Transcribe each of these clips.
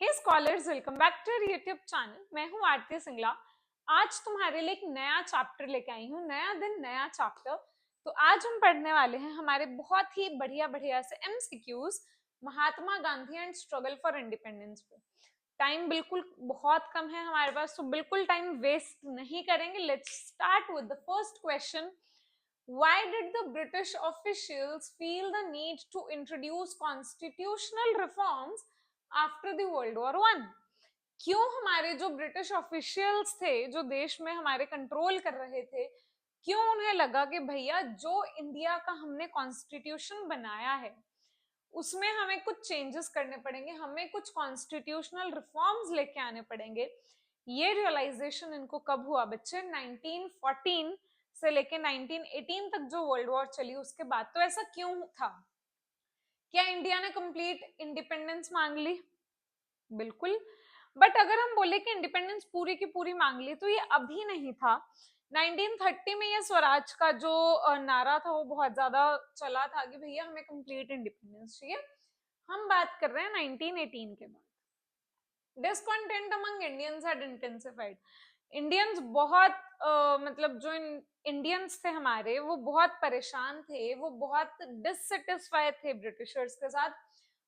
Hey scholars, welcome back to YouTube channel. मैं हूं आरती सिंगला। आज तुम्हारे लिए एक नया चैप्टर लेके आई हूं। नया दिन नया चैप्टर। तो आज हम पढ़ने वाले हैं हमारे बहुत ही बढ़िया बढ़िया से MCQs Mahatma Gandhi and struggle for independence पे। टाइम बिल्कुल बहुत कम है हमारे पास, तो बिल्कुल टाइम वेस्ट नहीं करेंगे। Let's start with the first question. Why did the British officials feel the need to introduce constitutional reforms after the world war one? क्यों हमारे जो ब्रिटिश ऑफिशियल्स थे, जो देश में हमारे कंट्रोल कर रहे थे, क्यों उन्हें लगा कि भैया जो इंडिया का हमने कॉन्स्टिट्यूशन बनाया है उसमें हमें कुछ चेंजेस करने पड़ेंगे, हमें कुछ कॉन्स्टिट्यूशनल रिफॉर्म्स लेके आने पड़ेंगे। ये रियलाइजेशन इनको कब हुआ बच्चे? 1914 से लेके 1918 तक जो वर्ल्ड वॉर चली उसके बाद। तो ऐसा क्यों था? क्या इंडिया ने कंप्लीट इंडिपेंडेंस मांग ली? बिल्कुल। बट अगर हम बोले कि इंडिपेंडेंस पूरी की पूरी मांग ली तो ये अभी नहीं था। 1930 में ये स्वराज का जो नारा था वो बहुत ज्यादा चला था कि भैया हमें कंप्लीट इंडिपेंडेंस चाहिए। हम बात कर रहे हैं 1918 के बाद। Discontent among Indians had intensified. Indians बहुत मतलब जो इंडियंस थे हमारे, वो बहुत परेशान थे, वो बहुत डिससेटिस्फाइड थे ब्रिटिशर्स के साथ।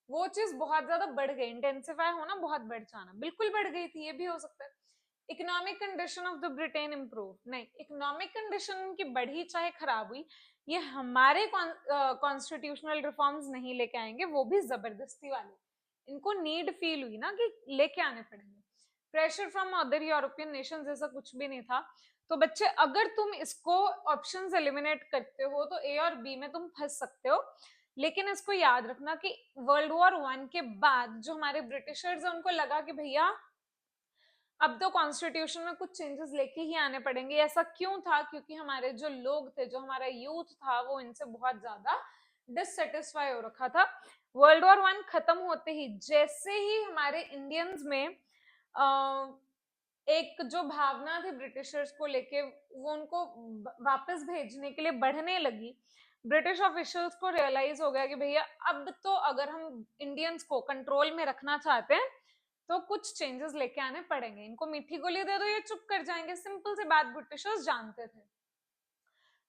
वो चीज बहुत ज्यादा बढ़ गई। इंटेंसिफाई होना, बहुत बढ़ जाना, बिल्कुल बढ़ गई थी। ये भी हो सकता है। Economic condition of the Britain improve नहीं, इकोनॉमिक कंडीशन की बढ़ी चाहे खराब हुई, ये हमारे कॉन्स्टिट्यूशनल रिफॉर्म्स नहीं लेके आएंगे, वो भी जबरदस्ती वाले। इनको नीड फील हुई ना कि लेके आने पड़ेंगे। Pressure from other European Nations, ऐसा कुछ भी नहीं था। तो बच्चे अगर तुम इसको ऑप्शंस एलिमिनेट करते हो तो ए और बी में तुम फंस सकते हो। लेकिन इसको याद रखना कि वर्ल्ड वॉर वन के बाद जो हमारे ब्रिटिशर्स है उनको लगा कि भैया अब तो कॉन्स्टिट्यूशन में कुछ चेंजेस लेके ही आने पड़ेंगे। ऐसा क्यों था? क्योंकि हमारे जो लोग थे, जो हमारा यूथ था, वो इनसे बहुत ज्यादा डिससेटिस्फाई हो रखा था। वर्ल्ड वॉर वन खत्म होते ही जैसे ही हमारे इंडियंस में एक जो भावना थी ब्रिटिशर्स को लेके, वो उनको वापस भेजने के लिए बढ़ने लगी। ब्रिटिश ऑफिशियल्स को रियलाइज हो गया कि भैया अब तो अगर हम इंडियंस को कंट्रोल में रखना चाहते हैं तो कुछ चेंजेस लेके आने पड़ेंगे। इनको मीठी गोली दे दो, ये चुप कर जाएंगे। सिंपल सी बात ब्रिटिशर्स जानते थे।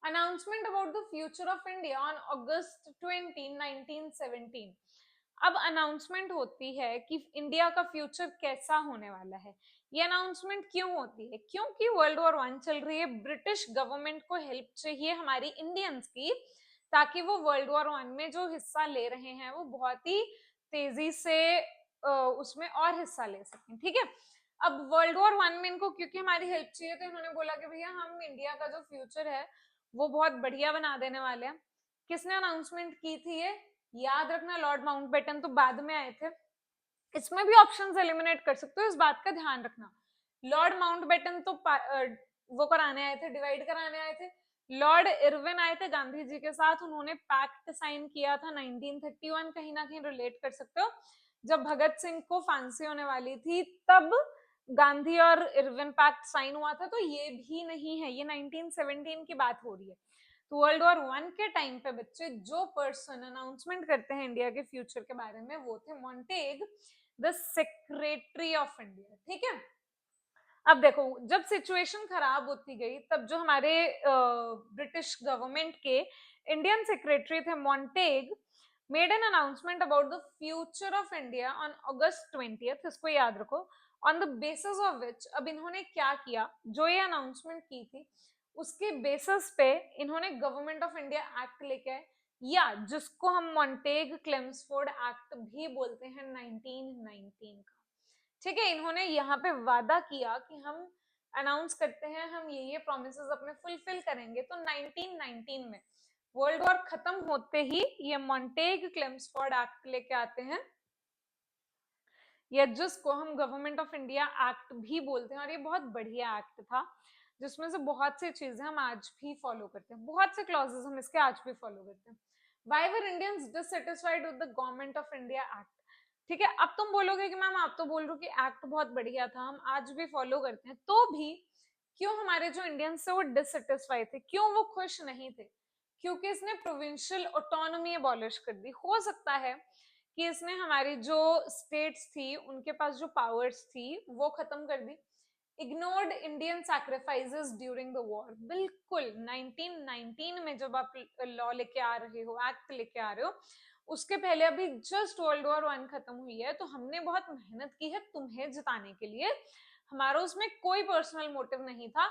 Announcement about the future of India on अगस्त 20, 1917। अब अनाउंसमेंट होती है कि इंडिया का फ्यूचर कैसा होने वाला है। ये अनाउंसमेंट क्यों होती है? क्योंकि वर्ल्ड वॉर वन चल रही है, ब्रिटिश गवर्नमेंट को हेल्प चाहिए हमारी इंडियंस की, ताकि वो वर्ल्ड वॉर वन में जो हिस्सा ले रहे हैं वो बहुत ही तेजी से उसमें और हिस्सा ले सकें। ठीक है। अब वर्ल्ड वॉर वन में इनको क्योंकि हमारी हेल्प चाहिए, तो इन्होंने बोला कि भैया हम इंडिया का जो फ्यूचर है वो बहुत बढ़िया बना देने वाले हैं। किसने अनाउंसमेंट की थी ये? याद रखना, लॉर्ड माउंटबेटन तो बाद में आए थे। इसमें भी ऑप्शंस एलिमिनेट कर सकते हो, इस बात का ध्यान रखना। लॉर्ड माउंटबेटन तो वो कराने आए थे, डिवाइड कराने आए थे। लॉर्ड इरविन आए थे गांधी जी के साथ, उन्होंने पैक्ट साइन किया था 1931। कहीं ना कहीं रिलेट कर सकते हो। जब भगत सिंह को फांसी होने वाली थी तब गांधी और इरविन पैक्ट साइन हुआ था। तो ये भी नहीं है, ये 1917 की बात हो रही है। तो वर्ल्ड वॉर वन के टाइम पे बच्चे जो पर्सन अनाउंसमेंट करते हैं इंडिया के फ्यूचर के बारे में, वो थे Montague, the secretary of India. ठीक है। अब देखो, जब सिचुएशन खराब होती गई तब जो हमारे ब्रिटिश गवर्नमेंट के इंडियन सेक्रेटरी थे Montagu, made an announcement about the future of India on August 20th। इसको याद रखो। On the basis of which, अब इन्होंने क्या किया, जो ये अनाउंसमेंट की थी उसके बेसिस पे इन्होंने गवर्नमेंट ऑफ इंडिया एक्ट लेके आए, या जिसको हम मॉन्टेग क्लेम्सफोर्ड एक्ट भी बोलते हैं 1919 का। ठीक है। इन्होंने यहाँ पे वादा किया कि हम अनाउंस करते हैं, हम ये प्रोमिसेस अपने फुलफिल करेंगे। तो 1919 में वर्ल्ड वॉर खत्म होते ही ये मॉन्टेग क्लेम्सफोर्ड एक्ट लेके आते हैं, या जिसको हम गवर्नमेंट ऑफ इंडिया एक्ट भी बोलते हैं। और ये बहुत बढ़िया एक्ट था, जिसमें से बहुत सी चीजें हम आज भी फॉलो करते हैं, बहुत से क्लॉजेस हम इसके आज भी फॉलो करते हैं। Why were Indians dissatisfied with the government of India act? ठीक है। अब तुम बोलोगे कि मैम आप तो बोल रहे हो कि एक्ट बहुत बढ़िया था, हम आज भी फॉलो करते हैं, तो भी क्यों हमारे जो इंडियंस थे वो डिससेटिस्फाइड थे, क्यों वो खुश नहीं थे? क्योंकि इसने प्रोविंशियल ऑटोनॉमी अबॉलिश कर दी। हो सकता है कि इसने हमारी जो स्टेट्स थी उनके पास जो पावर्स थी वो खत्म कर दी, ignored Indian sacrifices during the war. बिल्कुल 1919 में जब आप लॉ लेके आ रहे हो, एक्ट लेके आ रहे हो, उसके पहले अभी जस्ट वर्ल्ड वॉर वन खत्म हुई है, तो हमने बहुत मेहनत की है तुम्हें जिताने के लिए, हमारा उसमें कोई पर्सनल मोटिव नहीं था।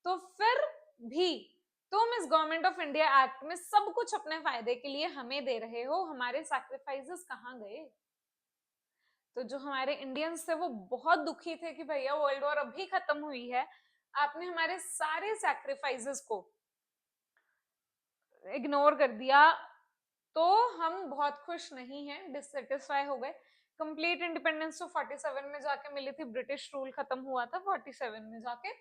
तो फिर भी तुम इस गवर्नमेंट ऑफ इंडिया एक्ट में सब कुछ अपने फायदे के लिए हमें दे रहे हो, हमारे सैक्रिफाइसेस कहाँ गए? तो जो हमारे इंडियंस थे वो बहुत दुखी थे कि भैया वर्ल्ड वॉर अभी खत्म हुई है, आपने हमारे सारे सैक्रिफाइसेस को इग्नोर कर दिया। तो हम बहुत खुश नहीं हैं, डिससेटिस्फाई हो गए। कंप्लीट इंडिपेंडेंस तो 47 में जाके मिली थी, ब्रिटिश रूल खत्म हुआ था 47 में जाके।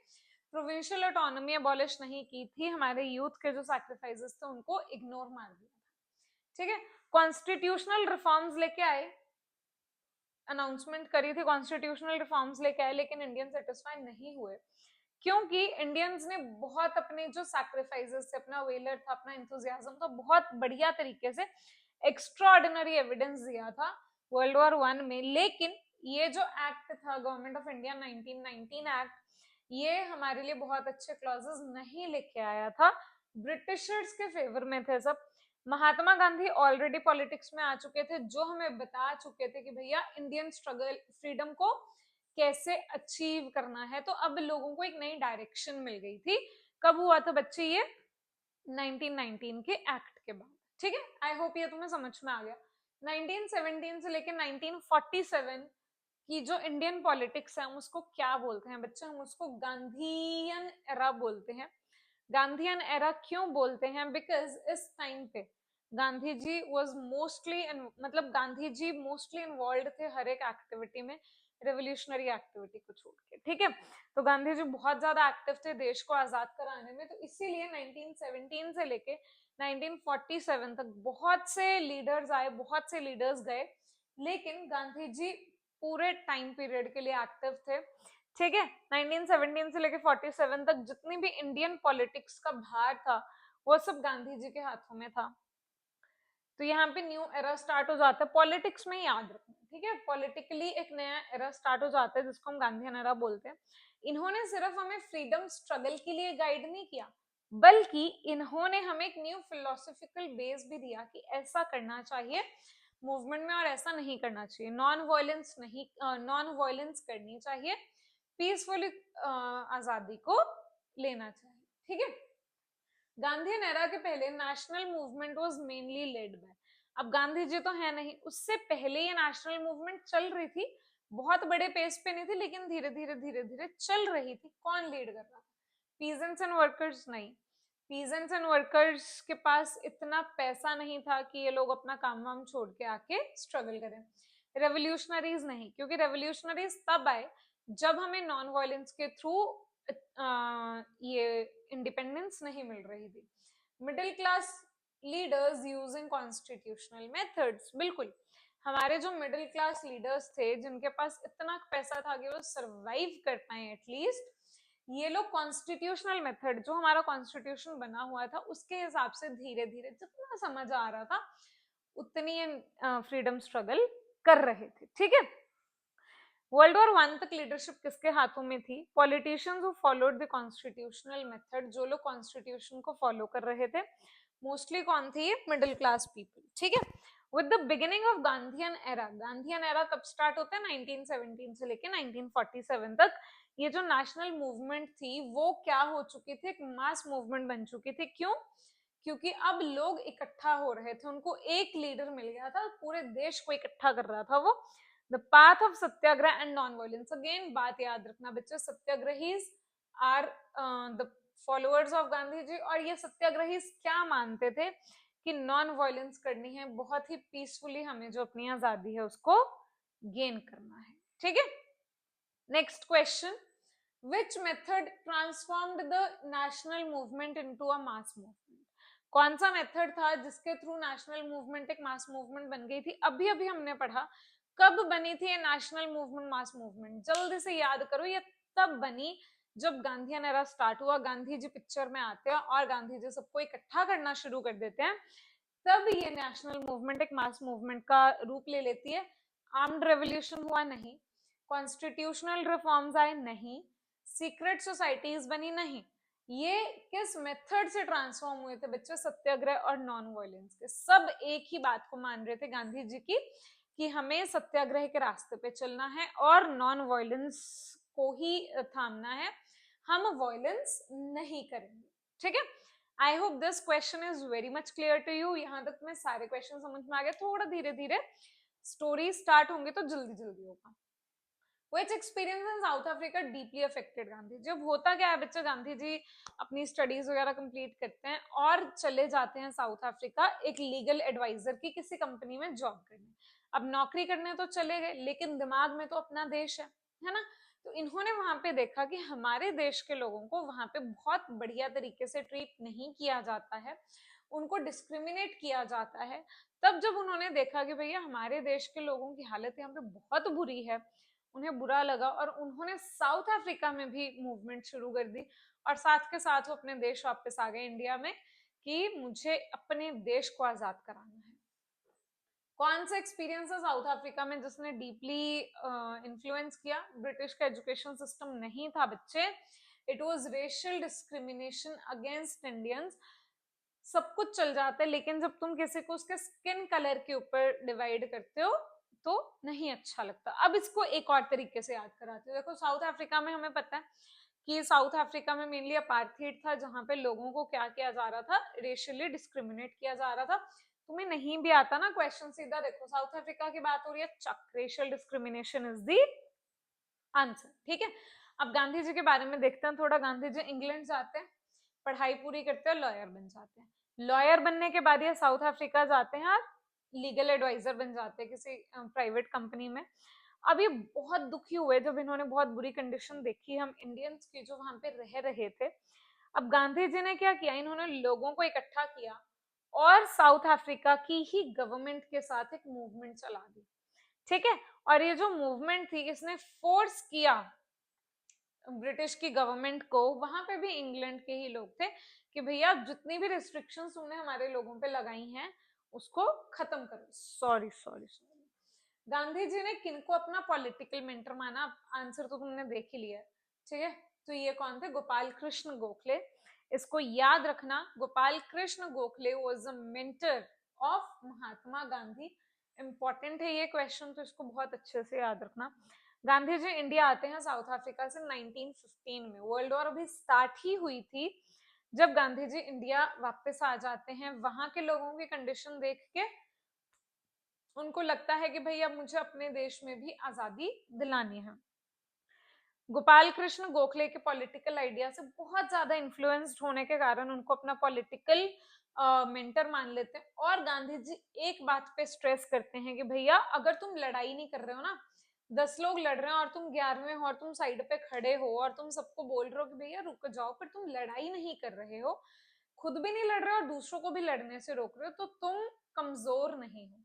प्रोविंशियल ऑटोनॉमी अबॉलिश नहीं की थी, हमारे यूथ के जो सैक्रिफाइसेस थे उनको इग्नोर मार दिया था। ठीक है, कॉन्स्टिट्यूशनल रिफॉर्म्स लेके आए, अनाउंसमेंट करी थी, कॉन्स्टिट्यूशनल रिफॉर्म्स लेके आए, लेकिन इंडियन सेटिस्फाई नहीं हुए, क्योंकि इंडियंस ने बहुत अपने जो सैक्रिफाइसेस थे, अपना वेलर था, अपना इंथुजियाज्म था, बहुत बढ़िया तरीके से एक्स्ट्राऑर्डिनरी एविडेंस दिया था वर्ल्ड वॉर वन में। लेकिन ये जो एक्ट था गवर्नमेंट ऑफ इंडिया 1919 एक्ट, ये हमारे लिए बहुत अच्छे क्लॉजेस नहीं लेके आया था, ब्रिटिशर्स के फेवर में थे सब। महात्मा गांधी ऑलरेडी पॉलिटिक्स में आ चुके थे, जो हमें बता चुके थे कि भैया इंडियन स्ट्रगल फ्रीडम को कैसे अचीव करना है। तो अब लोगों को एक नई डायरेक्शन मिल गई थी। कब हुआ था बच्चे ये? 1919 के एक्ट के बाद। ठीक है, आई होप ये तुम्हें समझ में आ गया। 1917 से लेकर 1947 की जो इंडियन पॉलिटिक्स है हम उसको क्या बोलते हैं बच्चे? हम उसको गांधीयन एरा बोलते हैं। गांधीयन एरा क्यों बोलते हैं? बिकॉज इस टाइम पे गांधी जी वॉज मोस्टली, मतलब गांधी जी मोस्टली इन्वॉल्व थे हर एक एक्टिविटी में, रेवोल्यूशनरी एक्टिविटी को छोड़ के। ठीक है, तो गांधी जी बहुत ज्यादा एक्टिव थे देश को आजाद कराने में, तो इसीलिए 1917 से लेके 1947 तक बहुत से लीडर्स आए, बहुत से लीडर्स गए, लेकिन गांधी जी पूरे टाइम पीरियड के लिए एक्टिव थे। ठीक है, 1917 से लेके 47 तक जितनी भी इंडियन पॉलिटिक्स का भार था वो सब गांधी जी के हाथों में था। तो यहाँ पे न्यू एरा स्टार्ट हो जाता है पॉलिटिक्स में, याद रखना। ठीक है, पॉलिटिकली एक नया एरा स्टार्ट हो जाता है जिसको हम गांधीयन एरा बोलते हैं। इन्होंने सिर्फ हमें फ्रीडम स्ट्रगल के लिए गाइड नहीं किया, बल्कि इन्होंने हमें एक न्यू फिलोसॉफिकल बेस भी दिया कि ऐसा करना चाहिए मूवमेंट में और ऐसा नहीं करना चाहिए, नॉन वायलेंस नहीं, नॉन वायलेंस करनी चाहिए, पीसफुली आजादी को लेना चाहिए। ठीक है, गांधीयन एरा के पहले national movement was mainly led by, अब गांधी जी तो है नहीं, उससे पहले ये नेशनल मूवमेंट चल रही थी, बहुत बड़े पेस पे नहीं थी, लेकिन धीरे धीरे चल रही थी। कौन लीड कर रहा था? पीजेंट्स एंड वर्कर्स नहीं, पीजेंट्स एंड वर्कर्स के पास इतना पैसा नहीं था कि ये लोग अपना काम वाम छोड़ के आके स्ट्रगल करें। रेवोल्यूशनरीज नहीं, क्योंकि रेवोल्यूशनरीज तब आए जब हमें नॉन वायलेंस के थ्रू ये इंडिपेंडेंस नहीं मिल रही थी। Middle class leaders using constitutional methods, बिल्कुल हमारे जो मिडिल क्लास लीडर्स थे जिनके पास इतना पैसा था कि वो सरवाइव कर पाए एटलीस्ट, ये लोग कॉन्स्टिट्यूशनल मेथड, जो हमारा कॉन्स्टिट्यूशन बना हुआ था उसके हिसाब से धीरे धीरे जितना समझ आ रहा था उतनी फ्रीडम स्ट्रगल कर रहे थे। ठीक है, वर्ल्ड वॉर वन तक लीडरशिप किसके हाथों में थी? Politicians who followed the constitutional method, जो लोग कॉन्स्टिट्यूशन को फॉलो कर रहे थे। मोस्टली कौन थे? Middle class people. ठीक है, with the beginning of Gandhian era, Gandhian era कब स्टार्ट होता है? 1917 से लेके 1947 तक। ये जो नेशनल मूवमेंट थी वो क्या हो चुकी थी? एक मास मूवमेंट बन चुकी थी। क्यों? क्योंकि अब लोग इकट्ठा हो रहे थे, उनको एक लीडर मिल गया था, पूरे देश को इकट्ठा कर रहा था वो। The path of satyagraha and non violence, again बात याद रखना बच्चे, satyagrahis are the followers of Gandhi ji, और ये सत्याग्रही क्या मानते थे कि नॉन वायलेंस करनी है, बहुत ही पीसफुली हमें जो अपनी आजादी है उसको गेन करना है। ठीक है, next question, which method transformed the national movement into a mass movement? कौन सा मेथड था जिसके थ्रू नेशनल मूवमेंट एक मास मूवमेंट बन गई थी? अभी अभी हमने पढ़ा, कब बनी थी ये नेशनल मूवमेंट, मास मूवमेंट? जल्दी से याद करो, ये तब बनी जब गांधीयन एरा स्टार्ट हुआ, गांधी जी पिक्चर में आते हैं और गांधी जी सबको इकट्ठा करना शुरू कर देते हैं। तब ये नेशनल मूवमेंट एक मास मूवमेंट का रूप ले लेती है। आर्म्ड रेवोल्यूशन हुआ नहीं, कॉन्स्टिट्यूशनल रिफॉर्म्स आए नहीं, सीक्रेट सोसाइटीज बनी नहीं। ये किस मेथड से ट्रांसफॉर्म हुए थे बच्चों? सत्याग्रह और नॉन वायलेंस के। सब एक ही बात को मान रहे थे गांधी जी की, कि हमें सत्याग्रह के रास्ते पे चलना है और नॉन वायलेंस को ही थामना है, हम वायलेंस नहीं करेंगे। ठीक है, I hope this question is very much clear to you. यहाँ तक में सारे क्वेश्चन समझ में आ गए। थोड़ा धीरे धीरे स्टोरी स्टार्ट होंगे तो जल्दी जल्दी होगा। Which experience in South Africa deeply affected Gandhi? जब होता क्या है बच्चे, गांधी जी अपनी स्टडीज वगैरह कंप्लीट करते हैं और चले जाते हैं साउथ अफ्रीका एक लीगल एडवाइजर की किसी कंपनी में जॉब करने। अब नौकरी करने तो चले गए, लेकिन दिमाग में तो अपना देश है ना। तो इन्होंने वहां पे देखा कि हमारे देश के लोगों को वहां पे बहुत बढ़िया तरीके से ट्रीट नहीं किया जाता है, उनको डिस्क्रिमिनेट किया जाता है। तब जब उन्होंने देखा कि भैया हमारे देश के लोगों की हालत यहाँ पे बहुत बुरी है, उन्हें बुरा लगा और उन्होंने साउथ अफ्रीका में भी मूवमेंट शुरू कर दी। और साथ के साथ वो अपने देश वापस आ गए इंडिया में, कि मुझे अपने देश को आजाद कराना है। कौन सा एक्सपीरियंस है साउथ अफ्रीका में जिसने डीपली इन्फ्लुएंस किया? ब्रिटिश का एजुकेशन सिस्टम नहीं था बच्चे, it was racial discrimination against Indians. सब कुछ चल जाता है, लेकिन जब तुम किसी को उसके स्किन कलर के ऊपर डिवाइड करते हो तो नहीं अच्छा लगता। अब इसको एक और तरीके से याद कराते हो। देखो साउथ अफ्रीका में हमें पता है कि साउथ अफ्रीका में मेनली अपार्थाइड था, जहां पे लोगों को क्या किया जा रहा था? रेशियली डिस्क्रिमिनेट किया जा रहा था। तुम्हें नहीं भी आता ना क्वेश्चन, सीधा देखो साउथ अफ्रीका की बात हो रही है, चक, racial discrimination is the answer. ठीक है, अब गांधी जी के बारे में देखते हैं थोड़ा। गांधी जी इंग्लैंड जाते हैं, पढ़ाई पूरी करते हैं, लॉयर बन जाते हैं। लॉयर बनने के बाद ये साउथ अफ्रीका जाते हैं और लीगल एडवाइजर बन जाते हैं किसी प्राइवेट कंपनी में। अब ये बहुत दुखी हुए जब इन्होंने बहुत बुरी कंडीशन देखी हम इंडियंस की जो वहां पे रह रहे थे। अब गांधी जी ने क्या किया? इन्होंने लोगों को इकट्ठा किया और साउथ अफ्रीका की ही गवर्नमेंट के साथ एक मूवमेंट चला दी। ठीक है, और ये जो मूवमेंट थी इसने फोर्स किया ब्रिटिश की गवर्नमेंट को, वहां पे भी इंग्लैंड के ही लोग थे, कि भैया जितनी भी रिस्ट्रिक्शंस तुमने हमारे लोगों पे लगाई हैं उसको खत्म करो। Sorry sorry sorry. Gandhi ji ने किनको अपना पॉलिटिकल मेंटर माना? आंसर तो तुमने देख ही लिया। ठीक है, तो ये कौन थे? गोपाल कृष्ण गोखले। इसको याद रखना, Gopal Krishna Gokhale was a mentor of Mahatma Gandhi. Important है ये क्वेश्चन, तो इसको बहुत अच्छे से याद रखना। गांधी जी इंडिया आते हैं साउथ अफ्रीका से 1915 में। वर्ल्ड वॉर अभी स्टार्ट ही हुई थी जब गांधी जी इंडिया वापस आ जाते हैं। वहां के लोगों की कंडीशन देख के उनको लगता है कि भैया मुझे अपने देश में भी आजादी दिलानी है। गोपाल कृष्ण गोखले के पॉलिटिकल आइडिया से बहुत ज्यादा इन्फ्लुएंस्ड होने के कारण उनको अपना पॉलिटिकल मेंटर मान लेते हैं। और गांधी जी एक बात पे स्ट्रेस करते हैं कि भैया अगर तुम लड़ाई नहीं कर रहे हो ना, 10 लोग लड़ रहे हैं और तुम 11वें हो और तुम साइड पे खड़े हो और तुम सबको बोल रहे हो कि भैया रुक जाओ, पर तुम लड़ाई नहीं कर रहे हो, खुद भी नहीं लड़ रहे हो और दूसरों को भी लड़ने से रोक रहे हो, तो तुम कमजोर नहीं हो।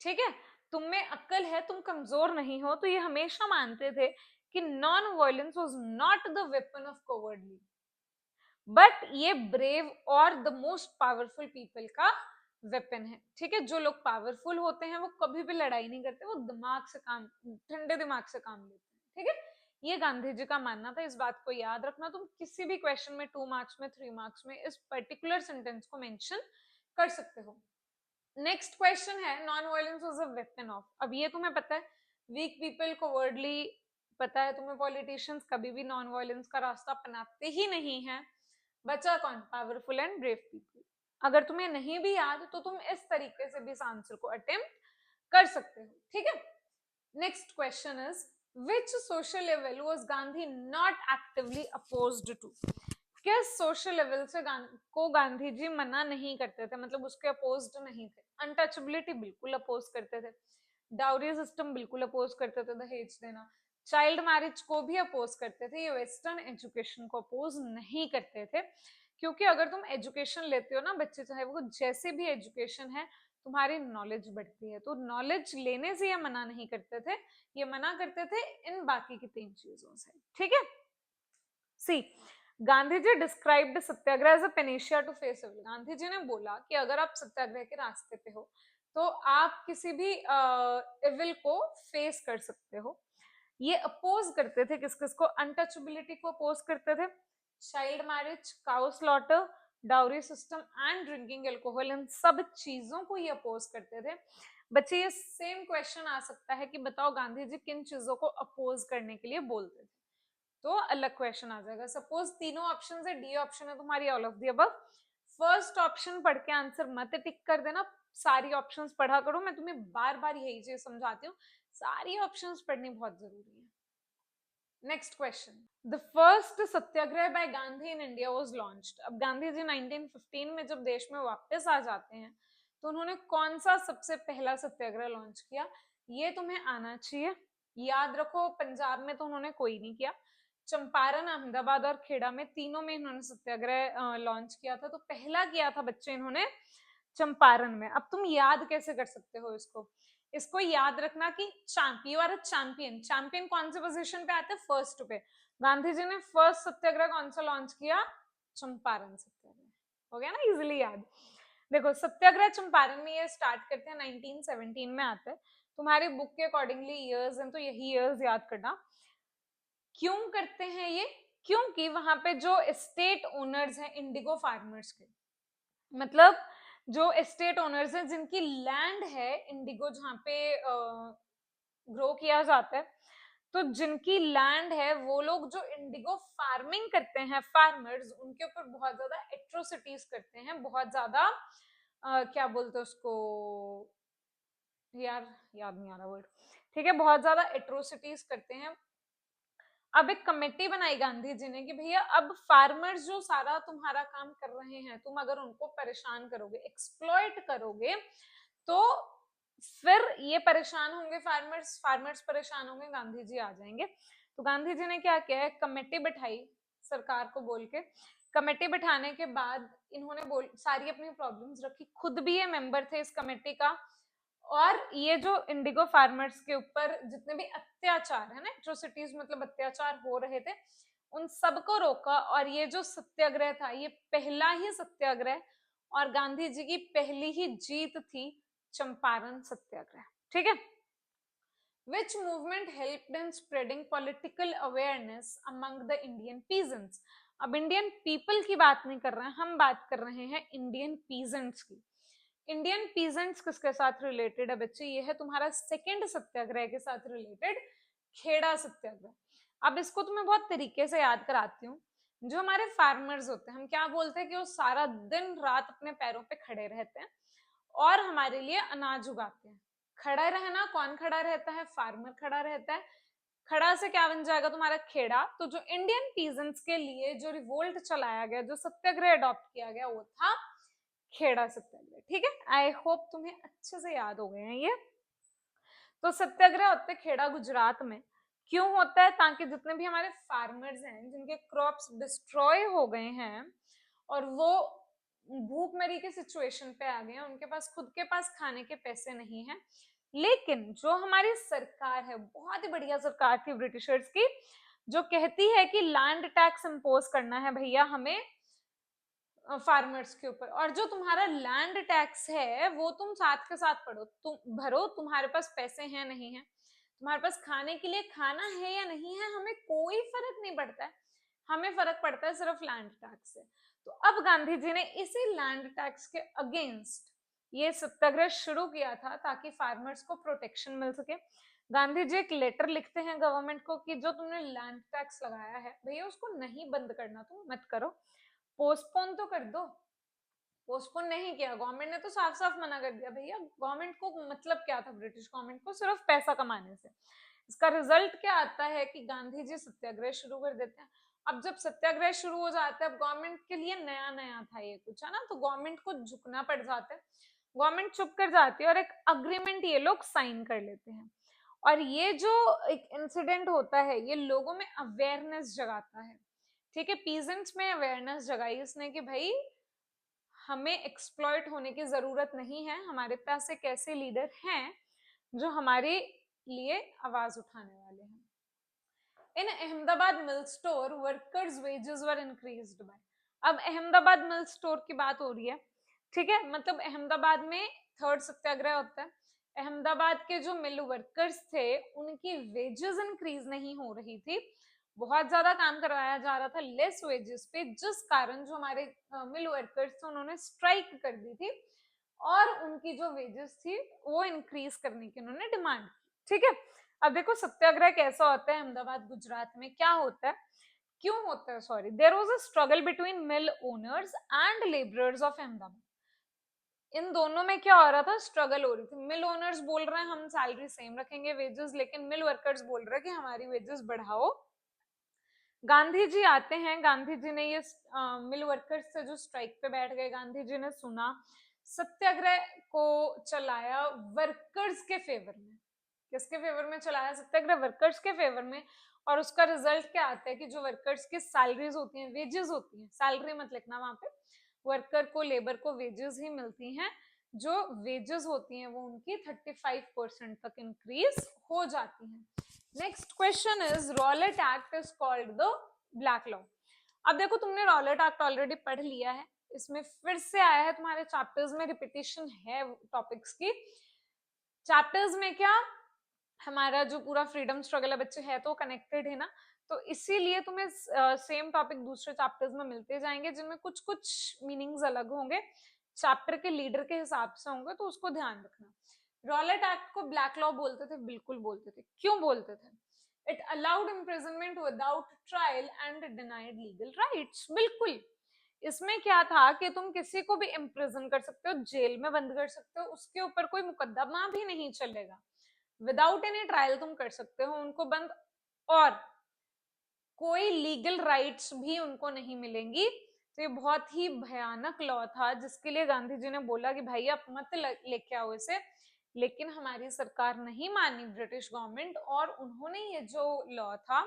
ठीक है, तुम में अक्ल है, तुम कमजोर नहीं हो। तो ये हमेशा मानते थे कि non violence was not the weapon of cowardly, but ये ब्रेव और द मोस्ट पावरफुल पीपल का वेपन है। ठीक है, जो लोग पावरफुल होते हैं वो कभी भी लड़ाई नहीं करते, वो दिमाग से काम, ठंडे दिमाग से काम लेते हैं। ठीक है, ये गांधी जी का मानना था। इस बात को याद रखना, तुम किसी भी क्वेश्चन में 2 मार्क्स में 3 मार्क्स में इस पर्टिकुलर सेंटेंस को मेंशन कर सकते हो। नेक्स्ट क्वेश्चन है non violence was a weapon of. अब ये तुम्हें पता है, वीक पीपल कोवर्डली, पता है तुम्हें, पॉलिटिशियंस कभी भी नॉन वायलेंस का रास्ता अपनाते ही नहीं है। बचा कौन? Powerful and brave people. अगर तुम्हें नहीं भी याद तो तुम इस तरीके से भी इस आंसर को अटेम्प्ट कर सकते हो। ठीक है, next question is which social level was Gandhi not actively opposed to? किस सोशल लेवल से को गांधी जी मना नहीं करते थे, मतलब उसके अपोज्ड नहीं थे? अनटचेबिलिटी बिल्कुल अपोज करते थे, डाउरी सिस्टम बिल्कुल अपोज करते थे, दहेज देना, चाइल्ड मैरिज को भी अपोज करते थे, ये वेस्टर्न एजुकेशन को अपोज नहीं करते थे। क्योंकि अगर तुम एजुकेशन लेते हो ना बच्चे, चाहे वो जैसे भी एजुकेशन है, तुम्हारी नॉलेज बढ़ती है। तो नॉलेज लेने से ये मना नहीं करते थे, ये मना करते थे इन बाकी की 3 चीजों से। ठीक है, see Gandhi ji described satyagraha as a panacea to face evil. Gandhi ji ने बोला कि अगर आप सत्याग्रह के रास्ते पे हो तो आप किसी भी इविल को फेस कर सकते हो। ये अपोज करते थे किस किस को? अनटचेबिलिटी को अपोज करते थे, child marriage, cow slaughter, dowry system and drinking alcohol, इन सब चीजों को ये अपोज करते थे। बच्चे ये सेम क्वेश्चन आ सकता है कि बताओ गांधी जी किन चीजों को अपोज करने के लिए बोलते थे, तो अलग क्वेश्चन आ जाएगा। सपोज तीनों ऑप्शन है, डी ऑप्शन है तुम्हारी all of the above. First option पढ़ के आंसर मत टिक कर देना, सारी ऑप्शंस पढ़ा करो। मैं तुम्हें बार बार यही चीज समझाती हूँ, सारी ऑप्शंस पढ़नी बहुत जरूरी है। Next question, the first Satyagraha by Gandhi in India was launched. अब गांधी जी 1915 में जब देश में वापस आ जाते हैं तो उन्होंने कौन सा सबसे पहला सत्याग्रह लॉन्च किया, ये तुम्हें आना चाहिए। याद रखो, पंजाब में तो उन्होंने कोई नहीं किया, चंपारण, अहमदाबाद और खेड़ा में, तीनों में इन्होंने सत्याग्रह लॉन्च किया था। तो पहला किया था बच्चे इन्होंने चंपारण में। अब तुम याद कैसे कर सकते हो इसको? इसको याद रखना कि you are a champion. Champion कौन से पोजीशन पे आते हैं? फर्स्ट पे। गांधी जी ने फर्स्ट सत्याग्रह कौन सा लॉन्च किया? चंपारण सत्याग्रह। हो गया ना इजिली याद। देखो, सत्याग्रह चंपारण में ये स्टार्ट करते हैं 1917 में आते हैं। तुम्हारी बुक के अकॉर्डिंगली इयर्स हैं तो यही इयर्स याद करना। क्यों करते हैं ये? क्योंकि वहां पे जो एस्टेट ओनर्स हैं इंडिगो फार्मर्स के, मतलब जो एस्टेट ओनर्स हैं जिनकी लैंड है इंडिगो जहाँ पे ग्रो किया जाता है, तो जिनकी लैंड है वो लोग जो इंडिगो फार्मिंग करते हैं, फार्मर्स, उनके ऊपर बहुत ज्यादा एट्रोसिटीज करते हैं, बहुत ज्यादा क्या बोलते हैं उसको यार, याद नहीं आ रहा वर्ड, ठीक है, बहुत ज्यादा एट्रोसिटीज करते हैं। अब एक कमेटी बनाई गांधी जी ने कि भैया अब फार्मर्स जो सारा तुम्हारा काम कर रहे हैं, तुम अगर उनको परेशान करोगे, एक्सप्लॉइट करोगे, तो फिर ये परेशान होंगे, फार्मर्स परेशान होंगे, गांधी जी आ जाएंगे। तो गांधी जी ने क्या किया है, कमेटी बिठाई सरकार को बोल के। कमेटी बिठाने के बाद इन्होंने सारी अपनी प्रॉब्लम्स रखी, खुद भी ये मेंबर थे इस कमेटी का। और ये जो इंडिगो फार्मर्स के ऊपर जितने भी अत्याचार है ना, एट्रोसिटीज मतलब अत्याचार हो रहे थे, उन सबको रोका। और ये जो सत्याग्रह था ये पहला ही सत्याग्रह और गांधी जी की पहली ही जीत थी, चंपारण सत्याग्रह। ठीक है। Which movement helped in spreading political awareness among the Indian peasants? अब इंडियन पीपल की बात नहीं कर रहे हैं हम, बात कर रहे हैं इंडियन पीजेंट्स की। इंडियन पीजेंट्स किसके साथ रिलेटेड है बच्चे? ये है तुम्हारा सेकेंड सत्याग्रह के साथ रिलेटेड, खेड़ा सत्याग्रह। अब इसको तुम्हें बहुत तरीके से याद कराती हूँ। जो हमारे फार्मर्स होते हैं, हम क्या बोलते हैं कि वो सारा दिन रात अपने पैरों पे खड़े रहते हैं और हमारे लिए अनाज उगाते हैं। खड़ा रहना, कौन खड़ा रहता है? फार्मर खड़ा रहता है। खड़ा से क्या बन जाएगा तुम्हारा? खेड़ा। तो जो इंडियन पीजेंट्स के लिए जो रिवोल्ट चलाया गया, जो सत्याग्रह अडॉप्ट किया गया, वो था खेड़ा सत्याग्रह। ठीक है, आई होप तुम्हें अच्छे से याद हो गए हैं ये। तो सत्याग्रह होते खेड़ा गुजरात में। क्यों होता है? ताकि जितने भी हमारे फार्मर्स हैं जिनके क्रॉप्स डिस्ट्रॉय हो गए हैं और वो भूखमरी के सिचुएशन पे आ गए हैं, उनके पास खुद के पास खाने के पैसे नहीं है, लेकिन जो हमारी सरकार है, बहुत ही बढ़िया सरकार थी ब्रिटिशर्स की, जो कहती है कि लैंड टैक्स इंपोज करना है भैया हमें फार्मर्स के ऊपर, और जो तुम्हारा लैंड टैक्स है वो तुम साथ के साथ भरो। तुम्हारे पास पैसे हैं नहीं है, तुम्हारे पास खाने के लिए खाना है या नहीं है, हमें कोई फर्क नहीं पड़ता है, हमें फर्क पड़ता है सिर्फ लैंड टैक्स से। तो अब गांधी जी ने इसी लैंड टैक्स के अगेंस्ट ये सत्याग्रह शुरू किया था ताकि फार्मर्स को प्रोटेक्शन मिल सके। गांधी जी एक लेटर लिखते हैं गवर्नमेंट को कि जो तुमने लैंड टैक्स लगाया है भैया उसको नहीं बंद करना, तुम मत करो, पोस्टपोन तो कर दो। पोस्टपोन नहीं किया, गवर्नमेंट ने तो साफ साफ मना कर दिया। भैया गवर्नमेंट को मतलब क्या था, ब्रिटिश गवर्नमेंट को सिर्फ पैसा कमाने से। इसका रिजल्ट क्या आता है कि गांधी जी सत्याग्रह शुरू कर देते हैं। अब जब सत्याग्रह शुरू हो जाता है, अब गवर्नमेंट के लिए नया नया था ये कुछ, है ना, तो गवर्नमेंट को झुकना पड़ जाता है। गवर्नमेंट चुप कर जाती है और एक अग्रीमेंट ये लोग साइन कर लेते हैं। और ये जो एक इंसिडेंट होता है ये लोगों में अवेयरनेस जगाता है। ठीक है, पीजेंट्स में अवेयरनेस जगाई इसने कि भाई हमें एक्सप्लॉइट होने की जरूरत नहीं है, हमारे पास एक ऐसे लीडर हैं जो हमारे लिए आवाज उठाने वाले हैं। In Ahmedabad mill store workers wages were increased by. अब अहमदाबाद मिल स्टोर की बात हो रही है, ठीक है, मतलब अहमदाबाद में थर्ड सत्याग्रह होता है। अहमदाबाद के जो मिल वर्कर्स थे उनकी वेजेस इंक्रीज नहीं हो रही थी, बहुत ज्यादा काम करवाया जा रहा था लेस वेजेस पे, जिस कारण जो हमारे मिल वर्कर्स थे उन्होंने स्ट्राइक कर दी थी और उनकी जो वेजेस थी वो इंक्रीज करने की उन्होंने डिमांड की। ठीक है, अब देखो सत्याग्रह कैसा होता है अहमदाबाद गुजरात में, क्या होता है, क्यों होता है, sorry, there was a struggle between mill owners and labourers of Ahmedabad. इन दोनों में क्या हो रहा था, स्ट्रगल हो रही थी। मिल ओनर्स बोल रहे हैं हम सैलरी सेम रखेंगे वेजेस, लेकिन मिल वर्कर्स बोल रहे हैं कि हमारी वेजेस बढ़ाओ। गांधी जी आते हैं, गांधी जी ने ये मिल वर्कर्स से जो स्ट्राइक पे बैठ गए, गांधी जी ने सुना, सत्याग्रह को चलाया वर्कर्स के फेवर में। किसके फेवर में चलाया सत्याग्रह, वर्कर्स के फेवर में। और उसका रिजल्ट क्या आता है कि जो वर्कर्स की सैलरीज होती हैं, वेजेस होती हैं, सैलरी मत लिखना वहां पे, वर्कर को, लेबर को वेजेस ही मिलती हैं, जो वेजेस होती हैं वो उनकी 35% तक इंक्रीज हो जाती हैं। Next question is Rowlatt act is called the black law. अब देखो तुमने रॉलेट एक्ट ऑलरेडी पढ़ लिया है, इसमें फिर से आया है तुम्हारे चैप्टर्स में, रिपीटिशन है टॉपिक्स की। चैप्टर्स में क्या, हमारा जो पूरा फ्रीडम स्ट्रगल है बच्चे है तो कनेक्टेड है ना, तो इसीलिए तुम्हें सेम टॉपिक दूसरे चैप्टर्स में मिलते जाएंगे, जिनमें कुछ कुछ मीनिंग्स अलग होंगे, चैप्टर के लीडर के हिसाब से होंगे, तो उसको ध्यान रखना। रॉलेट एक्ट को ब्लैक लॉ बोलते थे, बिल्कुल बोलते थे। क्यों बोलते थे, it allowed imprisonment without trial and denied legal rights. बिल्कुल, इसमें क्या था कि तुम किसी को भी इम्प्रिजन कर सकते हो, जेल में बंद कर सकते हो, उसके ऊपर कोई मुकदमा भी नहीं चलेगा, विदाउट एनी ट्रायल तुम कर सकते हो उनको बंद, और कोई लीगल राइट्स भी उनको नहीं मिलेंगी। तो ये बहुत ही भयानक लॉ था, जिसके लिए गांधी जी ने बोला कि भाई आप मत लेके आओ इसे, लेकिन हमारी सरकार नहीं मानी, ब्रिटिश गवर्नमेंट, और उन्होंने ये जो लॉ था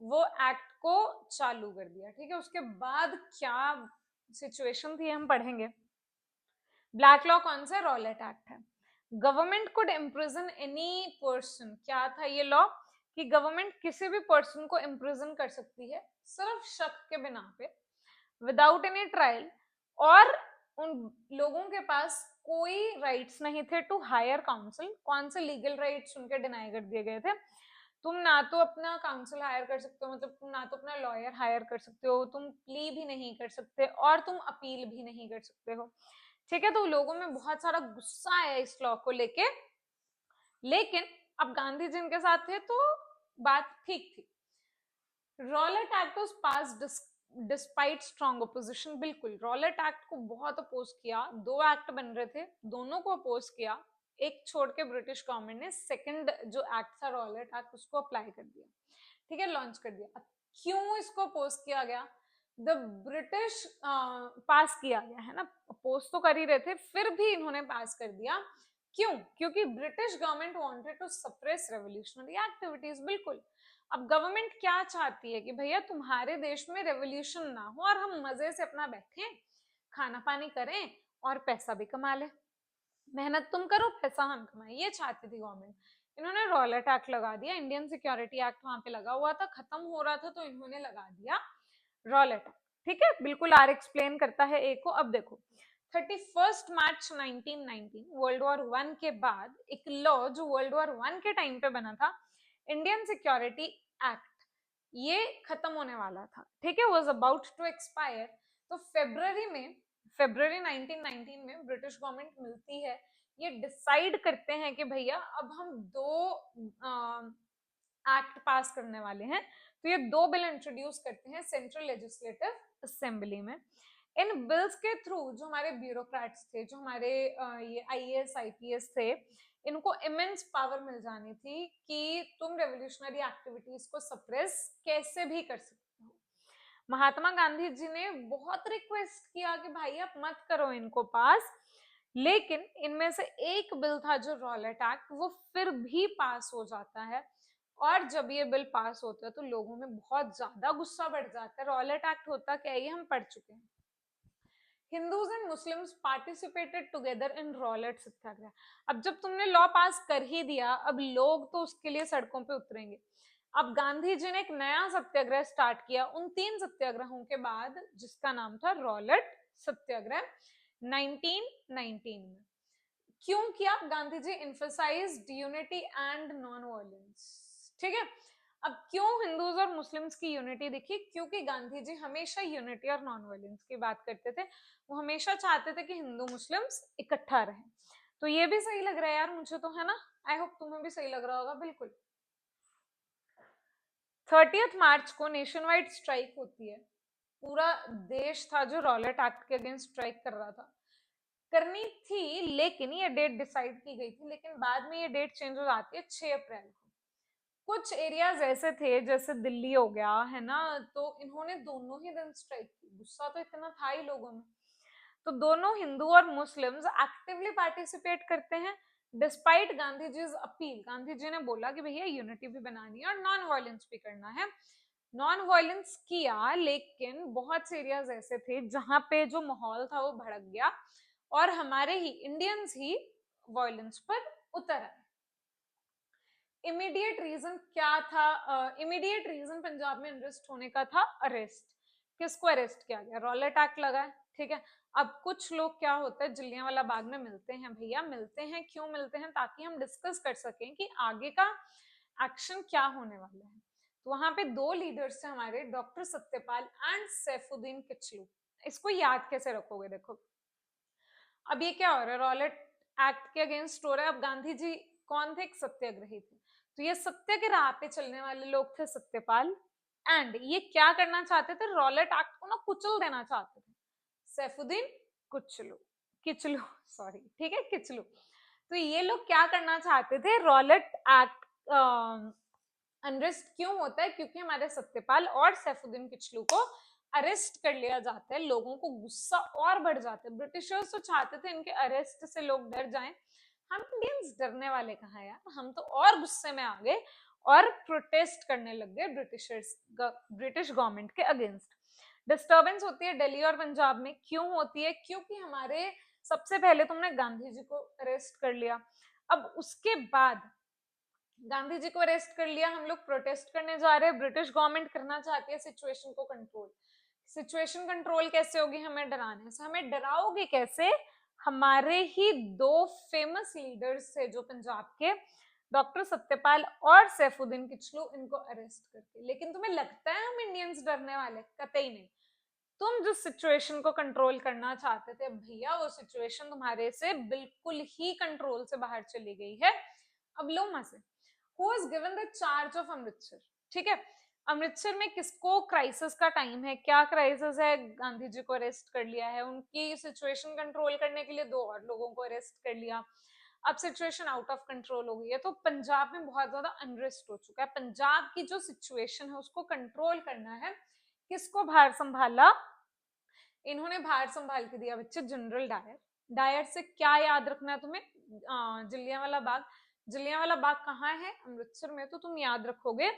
वो एक्ट को चालू कर दिया। ठीक है, उसके बाद क्या सिचुएशन थी हम पढ़ेंगे। ब्लैक लॉ कौन सा, रॉलेट एक्ट है। Government could imprison any person, क्या था ये लॉ कि गवर्नमेंट किसी भी पर्सन को इम्प्रिजन कर सकती है सिर्फ शक के बिना पे, विदाउट एनी ट्रायल, और उन लोगों के पास कोई राइट्स नहीं थे टू हायर काउंसिल। कौन से लीगल राइट्स उनके डिनाई कर दिए गए थे, तुम ना तो अपना काउंसिल हायर कर सकते हो, मतलब तुम ना तो अपना लॉयर हायर कर सकते हो, तुम प्ली भी नहीं कर सकते, और तुम अपील भी नहीं कर सकते हो। ठीक है, तो लोगों में बहुत सारा गुस्सा आया इस लॉ को लेके, लेकिन अब गांधी जी इनके साथ थे तो बात ठीक थी। Rowlatt act was passed despite strong opposition. बिल्कुल, रॉलेट एक्ट को बहुत अपोज किया, दो एक्ट बन रहे थे, दोनों को अपोज किया, एक छोड़ के ब्रिटिश गवर्नमेंट ने सेकंड जो एक्ट था रॉलेट एक्ट उसको अप्लाई कर दिया, ठीक है, लॉन्च कर दिया। अब क्यों इसको अपोज किया गया, द ब्रिटिश पास किया गया है ना, अपोज तो कर ही रहे थे, फिर भी इन्होंने पास कर दिया। क्यों, क्योंकि British government wanted to suppress revolutionary activities. बिल्कुल, अब गवर्नमेंट क्या चाहती है कि भैया तुम्हारे देश में रेवोल्यूशन ना हो और हम मजे से अपना बैठे खाना पानी करें और पैसा भी कमा ले, मेहनत तुम करो पैसा हम कमाए, ये चाहती थी गवर्नमेंट। इन्होंने रॉलेट एक्ट लगा दिया, इंडियन सिक्योरिटी एक्ट वहां पे लगा हुआ था, खत्म हो रहा था, तो इन्होंने लगा दिया रॉलेट एक्ट। ठीक है, बिल्कुल आर एक्सप्लेन करता है ए को। अब देखो 31 मार्च 1919 वर्ल्ड वॉर वन के बाद एक लॉ जो वर्ल्ड वॉर वन के टाइम पे बना था, इंडियन सिक्योरिटी एक्ट, ये खत्म होने वाला था। ठीक है, वाज अबाउट टू एक्सपायर। तो फेब्रवरी 1919 में ब्रिटिश गवर्नमेंट मिलती है, ये डिसाइड करते हैं कि भैया अब हम दो एक्ट पास करने वाले हैं। तो ये दो बिल इंट्रोड्यूस करते हैं सेंट्रल लेजिस्लेटिव असेंबली में। इन बिल्स के थ्रू जो हमारे ब्यूरोक्रेट्स थे, जो हमारे ये आईएएस आईपीएस थे, इनको इमेंस पावर मिल जानी थी कि तुम रेवोल्यूशनरी एक्टिविटीज को सप्रेस कैसे भी कर सकते हो। महात्मा गांधी जी ने बहुत रिक्वेस्ट किया कि भाई आप मत करो इनको पास, लेकिन इनमें से एक बिल था जो रॉलेट एक्ट, वो फिर भी पास हो जाता है। और जब ये बिल पास होता है तो लोगों में बहुत ज्यादा गुस्सा बढ़ जाता है। रॉलेट एक्ट होता क्या है ये हम पढ़ चुके हैं। Hindus and Muslims participated together in Rowlatt satyagraha. अब जब तुमने लॉ पास कर ही दिया, अब लोग तो उसके लिए सड़कों पे उतरेंगे। अब गांधी जी ने एक नया सत्याग्रह स्टार्ट किया उन 3 सत्याग्रहों के बाद, जिसका नाम था रॉलेट सत्याग्रह 1919 में। क्यों किया? Gandhi ji emphasised unity and non violence. ठीक है, अब क्यों हिंदूज और मुस्लिम्स की यूनिटी दिखी? क्योंकि गांधी जी हमेशा यूनिटी और नॉन वायलेंस की बात करते थे। वो हमेशा चाहते थे कि हिंदू मुस्लिम्स इकट्ठा रहे। तो ये भी सही लग रहा है यार मुझे तो, है ना? आई होप तुम्हें भी सही लग रहा होगा। बिल्कुल। 30 मार्च को नेशन वाइड स्ट्राइक होती है। पूरा देश था जो रॉलेट एक्ट के अगेंस्ट स्ट्राइक कर रहा था, करनी थी, लेकिन ये डेट डिसाइड की गई थी, लेकिन बाद में ये डेट चेंज हो जाती है 6 अप्रैल को। कुछ एरियाज ऐसे थे जैसे दिल्ली हो गया, है ना, तो इन्होंने दोनों ही दिन स्ट्राइक की। गुस्सा तो इतना था ही लोगों में। तो दोनों हिंदू और मुस्लिम्स एक्टिवली पार्टिसिपेट करते हैं डिस्पाइट गांधी जी अपील। गांधी जी ने बोला कि भैया यूनिटी भी बनानी है और नॉन वायलेंस भी करना है। नॉन वायलेंस किया, लेकिन बहुत से एरियाज ऐसे थे जहां पे जो माहौल था वो भड़क गया और हमारे ही इंडियंस ही वायलेंस पर उतर आए। इमीडिएट रीजन क्या था? इमीडिएट रीजन पंजाब में अरेस्ट होने का था अरेस्ट। किसको अरेस्ट किया गया? रॉलेट एक्ट लगा है, ठीक है। अब कुछ लोग क्या होता है जलियांवाला बाग में मिलते हैं। भैया मिलते हैं क्यों मिलते हैं? ताकि हम डिस्कस कर सकें कि आगे का एक्शन क्या होने वाला है। तो वहां पे 2 लीडर्स थे हमारे, डॉक्टर सत्यपाल एंड सैफुद्दीन किचलू। इसको याद कैसे रखोगे? देखो, अब ये क्या हो रहा है? रॉलेट एक्ट के अगेंस्ट हो रहा है। अब गांधी जी कौन थे? एक सत्याग्रही थे। तो ये सत्य के राह पे चलने वाले लोग थे सत्यपाल, एंड ये क्या करना चाहते थे? रॉलेट एक्ट को ना कुचल देना चाहते थे। सैफुद्दीन कुचलू, किचलू, सॉरी, ठीक है, किचलू। तो ये लोग क्या करना चाहते थे? रॉलेट एक्ट अनरेस्ट क्यों होता है? क्योंकि हमारे सत्यपाल और सैफुद्दीन किचलू को अरेस्ट कर लिया जाता है। लोगों को गुस्सा और बढ़ जाता है। ब्रिटिशर्स तो चाहते थे इनके अरेस्ट से लोग डर जाएं। हम इंडियंस डरने वाले कहाँ यार, हम तो और गुस्से में आ गए और प्रोटेस्ट करने लग गए ब्रिटिश गवर्नमेंट के अगेंस्ट। डिस्टर्बेंस होती है दिल्ली और पंजाब में। क्यों होती है? क्योंकि हमारे सबसे पहले तुमने गांधी जी को अरेस्ट कर लिया। अब उसके बाद गांधी जी को अरेस्ट कर लिया, हम लोग प्रोटेस्ट करने जा रहे हैं, ब्रिटिश गवर्नमेंट करना चाहती है सिचुएशन को कंट्रोल। सिचुएशन कंट्रोल कैसे होगी? हमें डराने से। हमें डराओगे कैसे? हमारे ही 2 फेमस लीडर्स थे जो पंजाब के, डॉक्टर सत्यपाल और सैफुद्दीन किचलू, इनको अरेस्ट करके। लेकिन तुम्हें लगता है हम इंडियंस डरने वाले? कतई नहीं। तुम जिस सिचुएशन को कंट्रोल करना चाहते थे भैया, वो सिचुएशन तुम्हारे से बिल्कुल ही कंट्रोल से बाहर चली गई है। अब लो मजे। Who was given the charge of Amritsar? ठीक है, अमृतसर में किसको क्राइसिस का टाइम है? क्या क्राइसिस है? गांधी जी को अरेस्ट कर लिया है, उनकी सिचुएशन कंट्रोल करने के लिए 2 और लोगों को अरेस्ट कर लिया। अब सिचुएशन आउट ऑफ कंट्रोल हो गई है, तो पंजाब में बहुत ज्यादा अनरेस्ट हो चुका है। पंजाब की जो सिचुएशन है उसको कंट्रोल करना है। किसको भार संभाला? इन्होंने भार संभाल के दिया बच्चे जनरल डायर। डायर से क्या याद रखना है तुम्हें? जलियांवाला बाग। जलियांवाला बाग कहाँ है? अमृतसर में। तो तुम याद रखोगे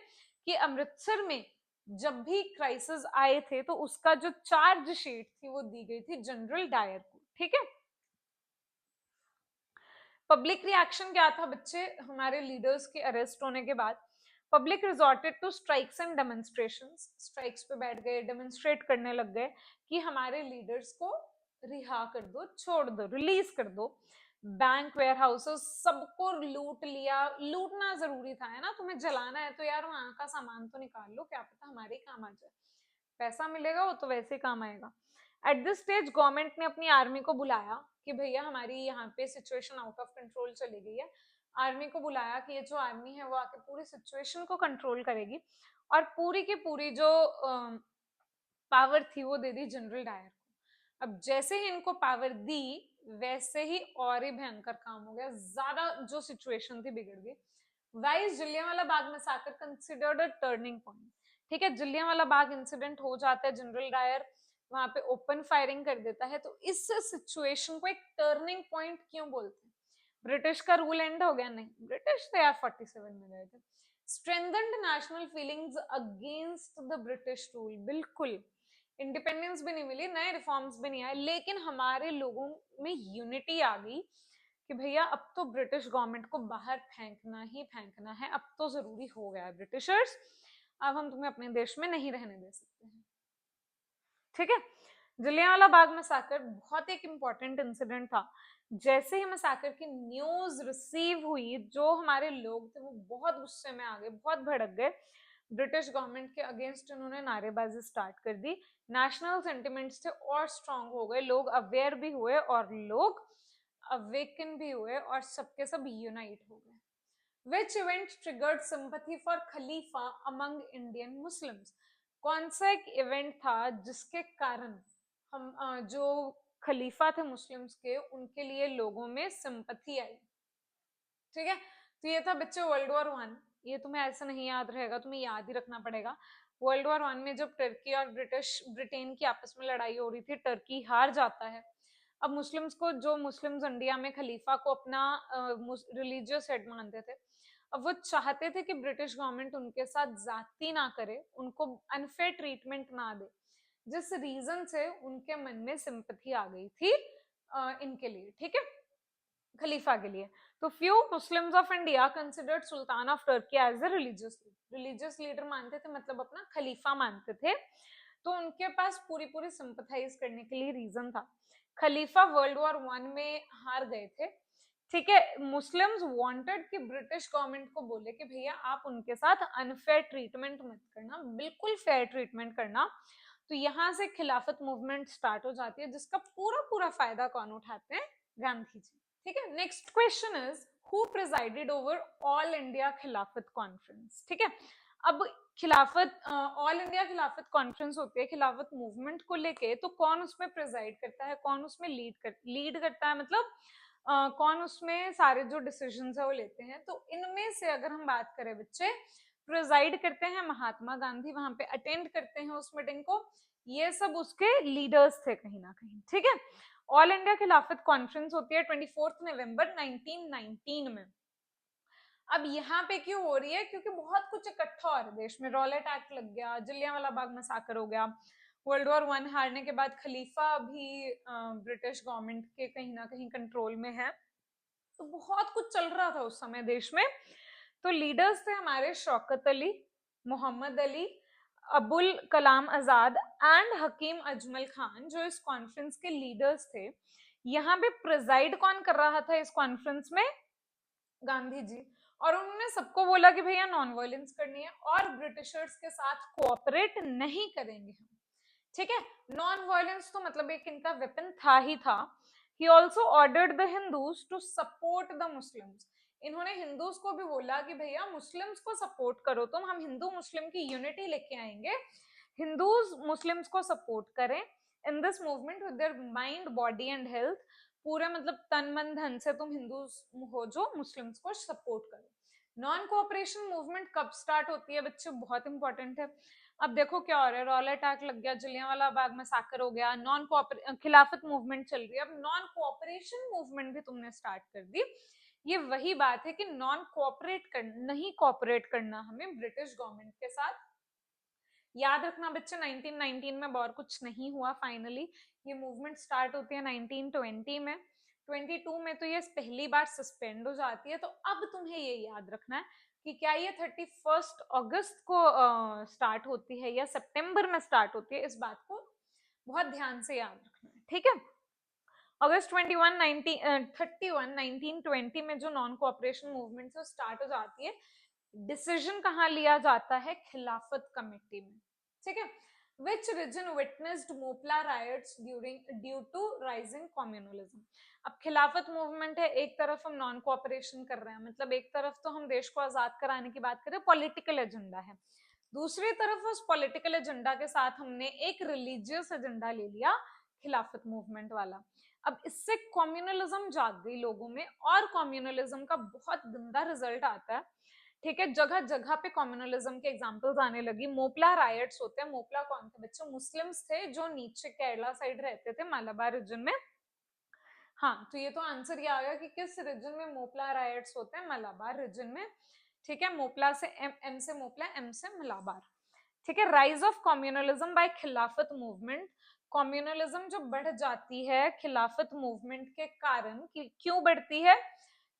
कि अमृतसर में जब भी क्राइसिस आए थे तो उसका जो चार्ज शीट थी वो दी गई थी जनरल डायर को। ठीक है। पब्लिक रिएक्शन क्या था बच्चे हमारे लीडर्स के अरेस्ट होने के बाद? Public resorted to strikes and demonstrations. Strikes पे बैठ गए, डेमोन्स्ट्रेट करने लग गए कि हमारे लीडर्स को रिहा कर दो, छोड़ दो, रिलीज कर दो। बैंक, वेयर हाउसेस, सबको लूट लिया। लूटना जरूरी था, है ना? तुम्हें जलाना है तो यार वहां का सामान तो निकाल लो, क्या पता हमारे काम आ जाए। पैसा मिलेगा वो तो वैसे काम आएगा। एट दिस स्टेज गवर्नमेंट ने अपनी आर्मी को बुलाया कि भैया हमारी यहाँ पे सिचुएशन आउट ऑफ कंट्रोल चली गई है। आर्मी को बुलाया कि ये जो आर्मी है वो आके पूरी सिचुएशन को कंट्रोल करेगी, और पूरी की पूरी जो पावर थी वो दे दी जनरल डायर को। अब जैसे ही इनको पावर दी वैसे ही और ही भयंकर काम हो गया, ज्यादा जो सिचुएशन थी बिगड़ गई। Wise Jallianwala Bagh मैसाकर considered a turning point. ठीक है, जलियांवाला बाग इंसिडेंट हो जाता है, जनरल डायर वहां पे ओपन फायरिंग कर देता है, तो इस सिचुएशन को एक टर्निंग पॉइंट क्यों बोलते हैं? ब्रिटिश का रूल एंड हो गया? नहीं, ब्रिटिश तो यार 47 में गए थे। Strengthened national feelings against the British rule. बिल्कुल, इंडिपेंडेंस भी नहीं मिली, नए रिफॉर्म्स भी नहीं आए, लेकिन हमारे लोगों में यूनिटी आ गई कि भैया अब तो ब्रिटिश गवर्नमेंट को बाहर फेंकना ही फेंकना है, अब तो जरूरी हो गया है ब्रिटिशर्स, अब हम तुम्हें अपने देश में नहीं रहने दे सकते हैं। ठीक है, जलियांवाला बाग मैसाकर बहुत एक इंपॉर्टेंट इंसिडेंट था। जैसे ही मैसाकर की न्यूज रिसीव हुई, जो हमारे लोग थे वो बहुत गुस्से में आ गए, बहुत भड़क गए, ब्रिटिश गवर्नमेंट के अगेंस्ट इन्होंने नारेबाजी स्टार्ट कर दी, नेशनल सेंटिमेंट्स थे और स्ट्रांग हो गए, लोग अवेयर भी हुए और लोग अवेकन भी हुए और सबके सब यूनाइट हो गए। Which event triggered sympathy for Khalifa among Indian Muslims? कौन सा एक इवेंट था जिसके कारण हम जो खलीफा थे मुस्लिम्स के, उनके लिए लोगों में सिंपथी आई? ठीक है, तो ये था बच्चे वर्ल्ड वॉर 1। ये तुम्हें ऐसा नहीं याद रहेगा, तुम्हें याद ही रखना पड़ेगा। वर्ल्ड वॉर 1 में जब टर्की और ब्रिटेन की आपस में लड़ाई हो रही थी, टर्की हार जाता है। अब मुस्लिम्स को, जो मुस्लिम्स इंडिया में खलीफा को अपना रिलीजियस हेड मानते थे, अब वो चाहते थे कि ब्रिटिश गवर्नमेंट उनके साथ जाती ना करे, उनको अनफेयर ट्रीटमेंट ना दे, जिस रीजन से उनके मन में सिंपथी आ गई थी इनके लिए, ठीक है, खलीफा के लिए। तो few Muslims of India considered sultan of Turkey as a religious leader मानते थे, मतलब अपना खलीफा मानते थे, तो उनके पास पूरी पूरी सिंपथाइज करने के लिए रीजन था। खलीफा वर्ल्ड वॉर 1 में हार गए थे, ठीक है, मुस्लिम्स वांटेड कि ब्रिटिश गवर्नमेंट को बोले कि भैया आप उनके साथ अनफेयर ट्रीटमेंट मत करना, बिल्कुल फेयर ट्रीटमेंट करना। तो यहां से खिलाफत मूवमेंट स्टार्ट हो जाती है, जिसका पूरा पूरा फायदा कौन उठाते हैं? गांधी जी। ठीक है, next question is who presided over all India खिलाफत कॉन्फ्रेंस? ठीक है, अब खिलाफत ऑल इंडिया खिलाफत कॉन्फ्रेंस होती है खिलाफत मूवमेंट को लेके, तो कौन उसमें प्रिजाइड करता है, कौन उसमें लीड करता है, मतलब कौन उसमें सारे जो डिसीजंस है वो लेते हैं? तो इनमें से अगर हम बात करें बच्चे, प्रिजाइड करते हैं महात्मा गांधी, वहां पे अटेंड करते हैं उस मीटिंग को, ये सब उसके लीडर्स थे कहीं ना कहीं। ठीक है, ऑल इंडिया खिलाफत कॉन्फ्रेंस होती है 24 नवंबर 1919 में। अब यहाँ पे क्यों हो रही है? क्योंकि बहुत कुछ इकट्ठा हो रहा है देश में, रॉलेट एक्ट लग गया, जलियांवाला बाग मैसाकर हो गया, वर्ल्ड वॉर 1 हारने के बाद खलीफा भी ब्रिटिश गवर्नमेंट के कहीं ना कहीं कंट्रोल में है, तो बहुत कुछ चल रहा था उस समय देश में। तो लीडर्स थे हमारे शौकत अली, मोहम्मद अली, अबुल कलाम आजाद एंड हकीम अजमल खान, जो इस कॉन्फ्रेंस के लीडर्स थे। यहाँ पे प्रिजाइड कौन कर रहा था इस कॉन्फ्रेंस में? गांधी जी। और उन्होंने सबको बोला कि भैया नॉन वायलेंस करनी है और ब्रिटिशर्स के साथ कोऑपरेट नहीं करेंगे हम। ठीक है, नॉन वायलेंस तो मतलब एक इनका वेपन था ही था। He also ordered the Hindus to support the Muslims. इन्होंने हिंदूज को भी बोला कि भैया मुस्लिम्स को सपोर्ट करो तुम, हम हिंदू मुस्लिम की यूनिटी लेके आएंगे, हिंदूज मुस्लिम्स को सपोर्ट करें in this movement with their mind body and health, पूरे मतलब तन मन धन से तुम हिंदू हो जो मुस्लिम्स को सपोर्ट करो। नॉन कोऑपरेशन मूवमेंट कब स्टार्ट होती है बच्चे? बहुत इंपॉर्टेंट है। अब देखो क्या हो रहा है, रॉलेट एक्ट लग गया, जलियांवाला बाग मैसाकर हो गया, नॉन खिलाफत मूवमेंट चल रही है, अब नॉन कोऑपरेशन मूवमेंट भी तुमने स्टार्ट कर दी। ये वही बात है कि नॉन कोऑपरेट कर नहीं कोऑपरेट करना हमें ब्रिटिश गवर्नमेंट के साथ। याद रखना बच्चे 1919 में बहुत कुछ नहीं हुआ, फाइनली ये मूवमेंट स्टार्ट होती है 1920 में, 22 में तो ये पहली बार सस्पेंड हो जाती है। तो अब तुम्हें ये याद रखना है कि क्या ये 31 अगस्त को स्टार्ट होती है या सितंबर में स्टार्ट होती है, इस बात को बहुत ध्यान से याद रखना है। ठीक है, अगस्त 31 1920 में जो नॉन कोऑपरेशन मूवमेंट से स्टार्ट हो जाती है, डिसीजन कहाँ लिया जाता है? खिलाफत कमेटी में। ठीक है, which region witnessed Moplah riots due to rising communalism? अब खिलाफत मूवमेंट है, एक तरफ हम नॉन कोऑपरेशन कर रहे हैं, मतलब एक तरफ तो हम देश को आजाद कराने की बात करें, पॉलिटिकल एजेंडा है, दूसरी तरफ उस पॉलिटिकल एजेंडा के साथ हमने एक रिलीजियस एजेंडा ले लिया, खिलाफत मूवमेंट वाला। अब इससे कम्युनलिज्म जाग गई लोगों में और कम्युनलिज्म का बहुत गंदा रिजल्ट आता है। ठीक है, जगह जगह पे कम्युनलिज्म के एग्जांपल्स आने लगी। मोपला रायट्स होते हैं, मोपला कौन थे बच्चों? मुस्लिम्स थे जो नीचे केरला साइड रहते थे, मालाबार रीजन में। हाँ, तो ये तो आंसर ये आ गया कि किस रीजन में मोपला रायट्स होते हैं? मलाबार रीजन में। ठीक है, मोपला से एम से मोपला, एम से मलाबार। ठीक है, राइज ऑफ कम्युनलिज्म बाय खिलाफत मूवमेंट, कम्युनलिज्म जो बढ़ जाती है खिलाफत मूवमेंट के कारण, क्यों बढ़ती है?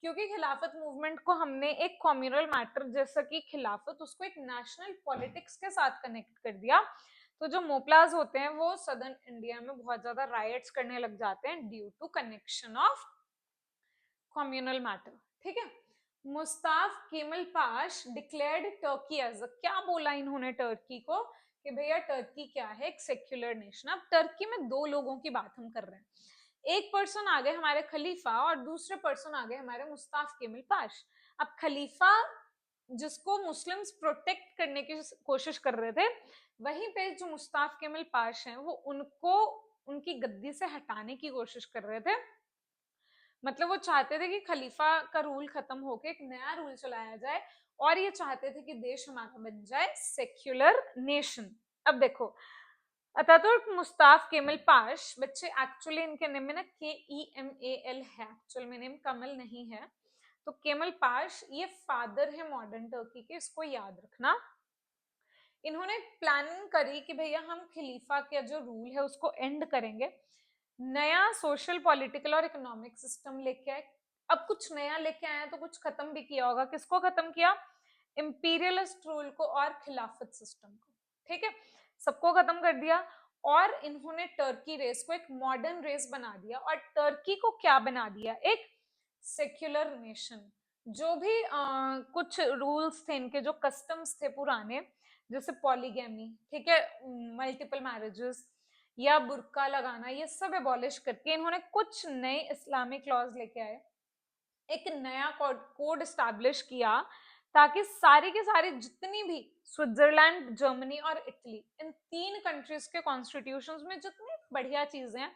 क्योंकि खिलाफत मूवमेंट को हमने एक कम्युनल मैटर जैसा कि खिलाफत, उसको एक नेशनल पॉलिटिक्स के साथ कनेक्ट कर दिया। तो जो मोपलाज होते हैं वो सदर्न इंडिया में बहुत ज्यादा राइट्स करने लग जाते हैं due to connection of communal matter. ठीक है। Mustafa Kemal Pasha declared Turkey as, क्या बोला इन्होंने टर्की को कि भैया टर्की क्या है, एक सेक्युलर नेशन। अब टर्की में दो लोगों की बात हम कर रहे हैं, एक पर्सन आ गए हमारे खलीफा और दूसरे पर्सन आ गए हमारे मुस्ताफ केमल पाश। अब खलीफा जिसको मुस्लिम्स प्रोटेक्ट करने की कोशिश कर रहे थे, वहीं पे जो मुस्ताफ केमल पाश हैं वो उनको उनकी गद्दी से हटाने की कोशिश कर रहे थे। मतलब वो चाहते थे कि खलीफा का रूल खत्म होके एक नया रूल चलाया जाए और ये चाहते थे कि देश हमारा बन जाए सेक्युलर नेशन। अब देखो, अतातुर्क मुस्ताफ केमल पाश, बच्चे एक्चुअली इनके नेम में ना KEMAL है, एक्चुअल में नेम कमल नहीं है। तो केमल पाश ये फादर है मॉडर्न टर्की के, इसको याद रखना। इन्होंने प्लानिंग करी कि भैया हम खलीफा का जो रूल है उसको एंड करेंगे, नया सोशल पॉलिटिकल और इकोनॉमिक सिस्टम लेके आए। अब कुछ नया लेके आए तो कुछ खत्म भी किया होगा। किसको खत्म किया? इंपीरियलिस्ट रूल को और खिलाफत सिस्टम को। ठीक है, सबको खत्म कर दिया और इन्होंने टर्की रेस को एक मॉडर्न रेस बना दिया और टर्की को क्या बना दिया? एक सेक्युलर नेशन। जो भी कुछ रूल्स थे इनके, जो कस्टम्स थे पुराने, जैसे पॉलीगैमी, ठीक है, मल्टीपल मैरिजेस या बुर्का लगाना, ये सब एबॉलिश करके इन्होंने कुछ नए इस्लामिक लॉज लेके आए, एक नया कोड स्टैब्लिश किया ताकि सारी के सारी जितनी भी स्विट्जरलैंड, जर्मनी और इटली, इन तीन कंट्रीज के कॉन्स्टिट्यूशंस में जितनी बढ़िया चीजें हैं